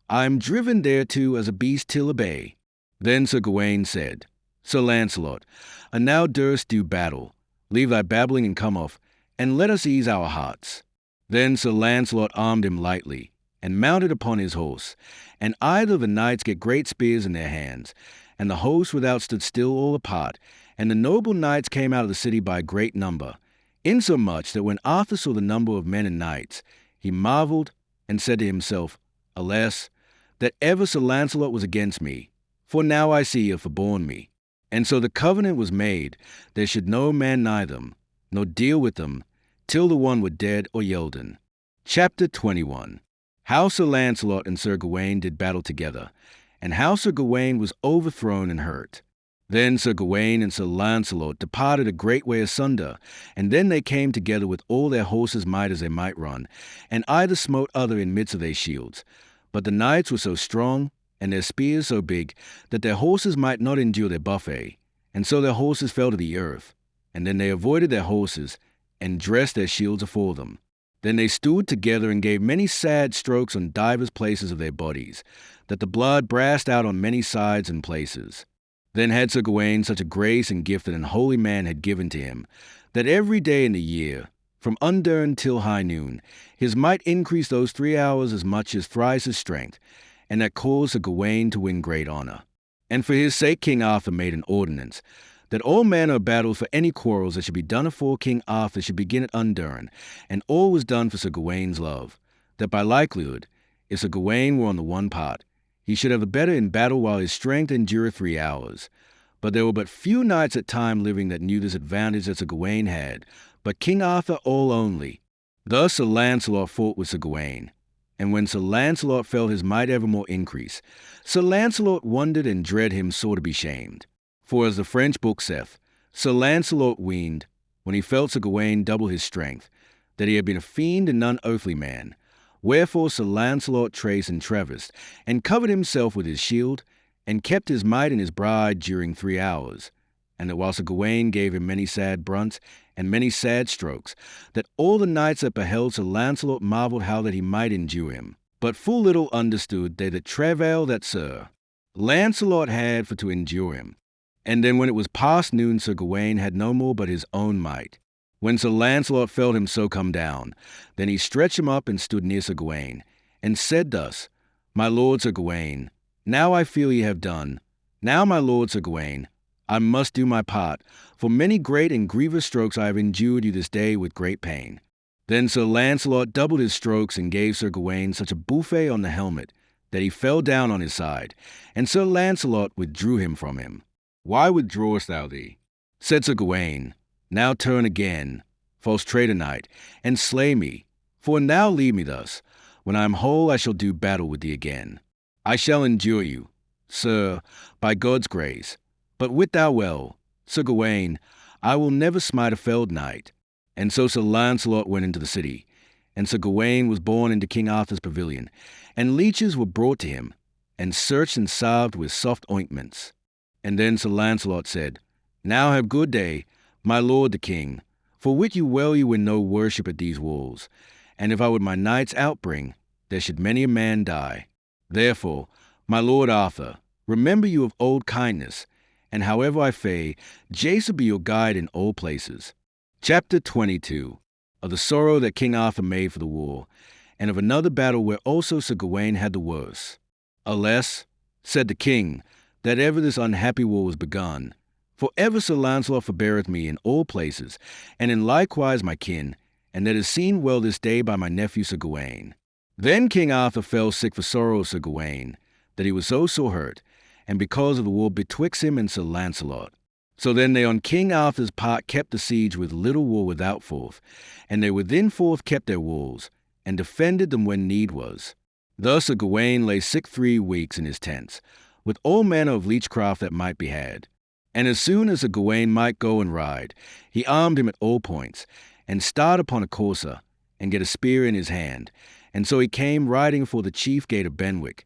I am driven thereto as a beast till obey. Then Sir Gawain said, Sir Lancelot, and now durst do battle, leave thy babbling and come off, and let us ease our hearts. Then Sir Lancelot armed him lightly, and mounted upon his horse, and either of the knights get great spears in their hands, and the host without stood still all apart, and the noble knights came out of the city by great number, insomuch that when Arthur saw the number of men and knights, he marvelled, and said to himself, Alas, that ever Sir Lancelot was against me, for now I see ye have forborne me. And so the covenant was made, there should no man nigh them, nor deal with them, till the one were dead or yelden. Chapter 21. How Sir Lancelot and Sir Gawain did battle together, and how Sir Gawain was overthrown and hurt. Then Sir Gawain and Sir Lancelot departed a great way asunder, and then they came together with all their horses' might as they might run, and either smote other in midst of their shields. But the knights were so strong, and their spears so big, that their horses might not endure their buffet, and so their horses fell to the earth. And then they avoided their horses, and dressed their shields afore them. Then they stood together and gave many sad strokes on divers places of their bodies, that the blood brast out on many sides and places. Then had Sir Gawain such a grace and gift that an holy man had given to him, that every day in the year, from undern till high noon, his might increased those 3 hours as much as thrice his strength, and that caused Sir Gawain to win great honour. And for his sake King Arthur made an ordinance, that all manner of battles for any quarrels that should be done afore King Arthur should begin at undern, and all was done for Sir Gawain's love, that by likelihood, if Sir Gawain were on the one part, he should have the better in battle while his strength endureth 3 hours. But there were but few knights at time living that knew this advantage that Sir Gawain had, but King Arthur all only. Thus Sir Lancelot fought with Sir Gawain, and when Sir Lancelot felt his might evermore increase, Sir Lancelot wondered and dread him sore to be shamed. For as the French book saith, Sir Lancelot weened, when he felt Sir Gawain double his strength, that he had been a fiend and none earthly man. Wherefore Sir Lancelot traced and traversed, and covered himself with his shield, and kept his might and his bride during 3 hours. And that while Sir Gawain gave him many sad brunts, and many sad strokes, that all the knights that beheld Sir Lancelot marvelled how that he might endure him. But full little understood they the travail that Sir Lancelot had for to endure him. And then when it was past noon, Sir Gawain had no more but his own might. When Sir Lancelot felt him so come down, then he stretched him up and stood near Sir Gawain, and said thus, My lord Sir Gawain, now I feel ye have done. Now, my lord Sir Gawain, I must do my part, for many great and grievous strokes I have endured you this day with great pain. Then Sir Lancelot doubled his strokes and gave Sir Gawain such a buffet on the helmet that he fell down on his side, and Sir Lancelot withdrew him from him. Why withdrawest thou thee? Said Sir Gawain, Now turn again, false traitor knight, and slay me, for when thou leave me thus, when I am whole I shall do battle with thee again. I shall endure you, Sir, by God's grace. But wit thou well, Sir Gawain, I will never smite a felled knight. And so Sir Lancelot went into the city, and Sir Gawain was borne into King Arthur's pavilion, and leeches were brought to him, and searched and salved with soft ointments. And then Sir Lancelot said, Now have good day, my lord the king, for wit you well you win no worship at these walls, and if I would my knights outbring, there should many a man die. Therefore, my lord Arthur, remember you of old kindness, and however I fare, Jace will be your guide in all places. Chapter 22 of the sorrow that King Arthur made for the war, and of another battle where also Sir Gawain had the worse. Alas, said the king, that ever this unhappy war was begun. For ever Sir Lancelot forbeareth me in all places, and in likewise my kin, and that is seen well this day by my nephew Sir Gawain. Then King Arthur fell sick for sorrow of Sir Gawain, that he was so sore hurt, and because of the war betwixt him and Sir Lancelot. So then they on King Arthur's part kept the siege with little war without forth, and they within forth kept their walls, and defended them when need was. Thus Sir Gawain lay sick 3 weeks in his tents, with all manner of leechcraft that might be had. And as soon as Sir Gawain might go and ride, he armed him at all points, and start upon a courser, and get a spear in his hand. And so he came riding for the chief gate of Benwick.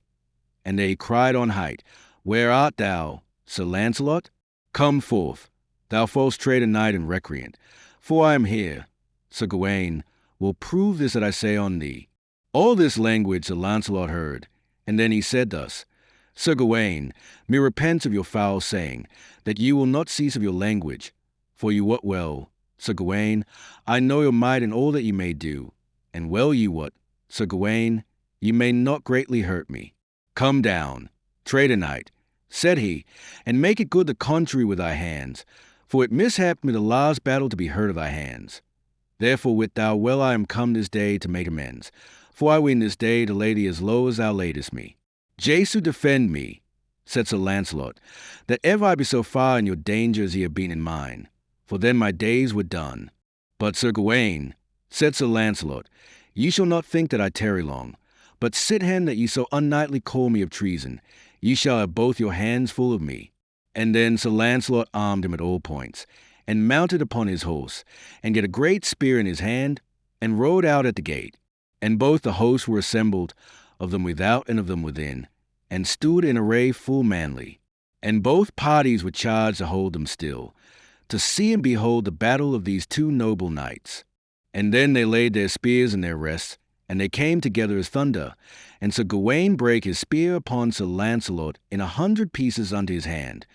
And there he cried on height, Where art thou, Sir Lancelot? Come forth, thou false traitor knight and recreant, for I am here. Sir Gawain will prove this that I say on thee. All this language Sir Lancelot heard, and then he said thus, Sir Gawain, me repents of your foul saying, that you will not cease of your language, for you wot well, Sir Gawain, I know your might in all that ye may do, and well ye wot, Sir Gawain, ye may not greatly hurt me. Come down, traitor knight, said he, and make it good the contrary with thy hands, for it mishapped me the last battle to be hurt of thy hands. Therefore wit thou well I am come this day to make amends, for I ween this day to lay thee as low as thou laidest me. Jesu defend me, said Sir Lancelot, that ever I be so far in your danger as ye have been in mine, for then my days were done. But Sir Gawain, said Sir Lancelot, ye shall not think that I tarry long, but sit hen that ye so unknightly call me of treason, ye shall have both your hands full of me. And then Sir Lancelot armed him at all points, and mounted upon his horse, and get a great spear in his hand, and rode out at the gate. And both the hosts were assembled, of them without and of them within, and stood in array full manly. And both parties were charged to hold them still, to see and behold the battle of these 2 noble knights. And then they laid their spears in their rests, and they came together as thunder, and Sir Gawain brake his spear upon Sir Lancelot in 100 pieces unto his hand,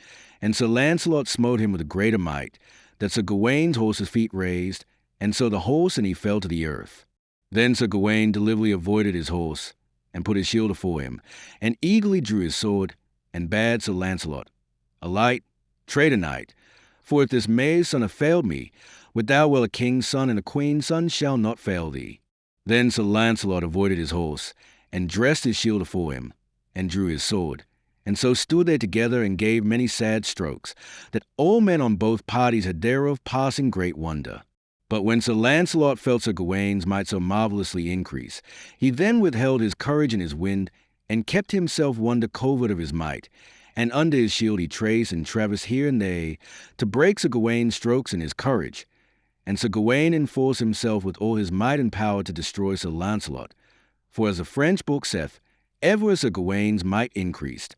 and Sir Lancelot smote him with a greater might, that Sir Gawain's horse's feet raised, and so the horse and he fell to the earth. Then Sir Gawain deliberately avoided his horse, and put his shield afore him, and eagerly drew his sword, and bade Sir Lancelot, Alight, traitor knight, for if this maid's son have failed me, wit thou well a king's son and a queen's son shall not fail thee. Then Sir Lancelot avoided his horse, and dressed his shield afore him, and drew his sword, and so stood they together and gave many sad strokes, that all men on both parties had thereof passing great wonder. But when Sir Lancelot felt Sir Gawain's might so marvellously increase, he then withheld his courage and his wind, and kept himself wonder covert of his might, and under his shield he traced and traversed here and there, to break Sir Gawain's strokes and his courage. And Sir Gawain enforced himself with all his might and power to destroy Sir Lancelot. For as the French book saith, ever as Sir Gawain's might increased,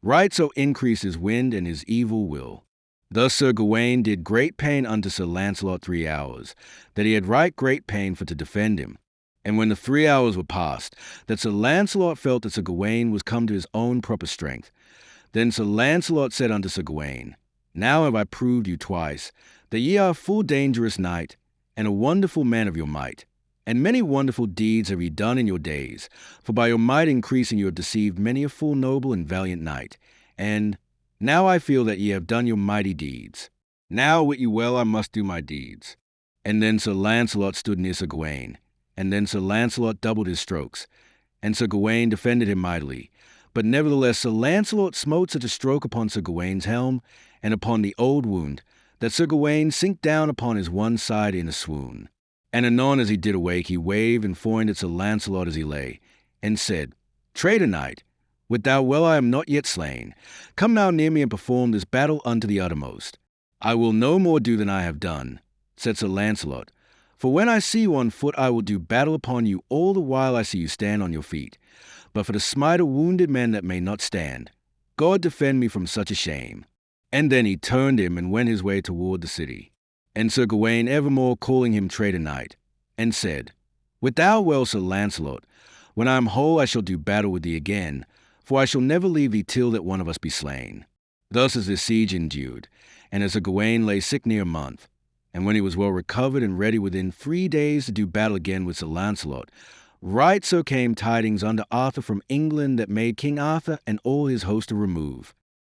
right so increased his wind and his evil will. Thus Sir Gawain did great pain unto Sir Lancelot 3 hours, that he had right great pain for to defend him. And when the 3 hours were past, that Sir Lancelot felt that Sir Gawain was come to his own proper strength, then Sir Lancelot said unto Sir Gawain, Now have I proved you twice, that ye are a full dangerous knight, and a wonderful man of your might. And many wonderful deeds have ye done in your days, for by your might increasing you have deceived many a full noble and valiant knight. And now I feel that ye have done your mighty deeds. Now wit you well I must do my deeds. And then Sir Lancelot stood near Sir Gawain, and then Sir Lancelot doubled his strokes, and Sir Gawain defended him mightily. But nevertheless Sir Lancelot smote such a stroke upon Sir Gawain's helm, and upon the old wound, that Sir Gawain sink down upon his one side in a swoon. And anon as he did awake, he waved and foined at Sir Lancelot as he lay, and said, Traitor knight, Wit thou well I am not yet slain. Come now near me and perform this battle unto the uttermost. I will no more do than I have done, said Sir Lancelot. For when I see you on foot, I will do battle upon you all the while I see you stand on your feet. But for to smite a wounded man that may not stand, God defend me from such a shame. And then he turned him and went his way toward the city. And Sir Gawain evermore calling him traitor knight, and said, Wit thou well, Sir Lancelot, when I am whole I shall do battle with thee again, for I shall never leave thee till that one of us be slain. Thus as the siege endured, and as Sir Gawain lay sick near a month, and when he was well recovered and ready within 3 days to do battle again with Sir Lancelot, right so came tidings unto Arthur from England that made King Arthur and all his host to remove.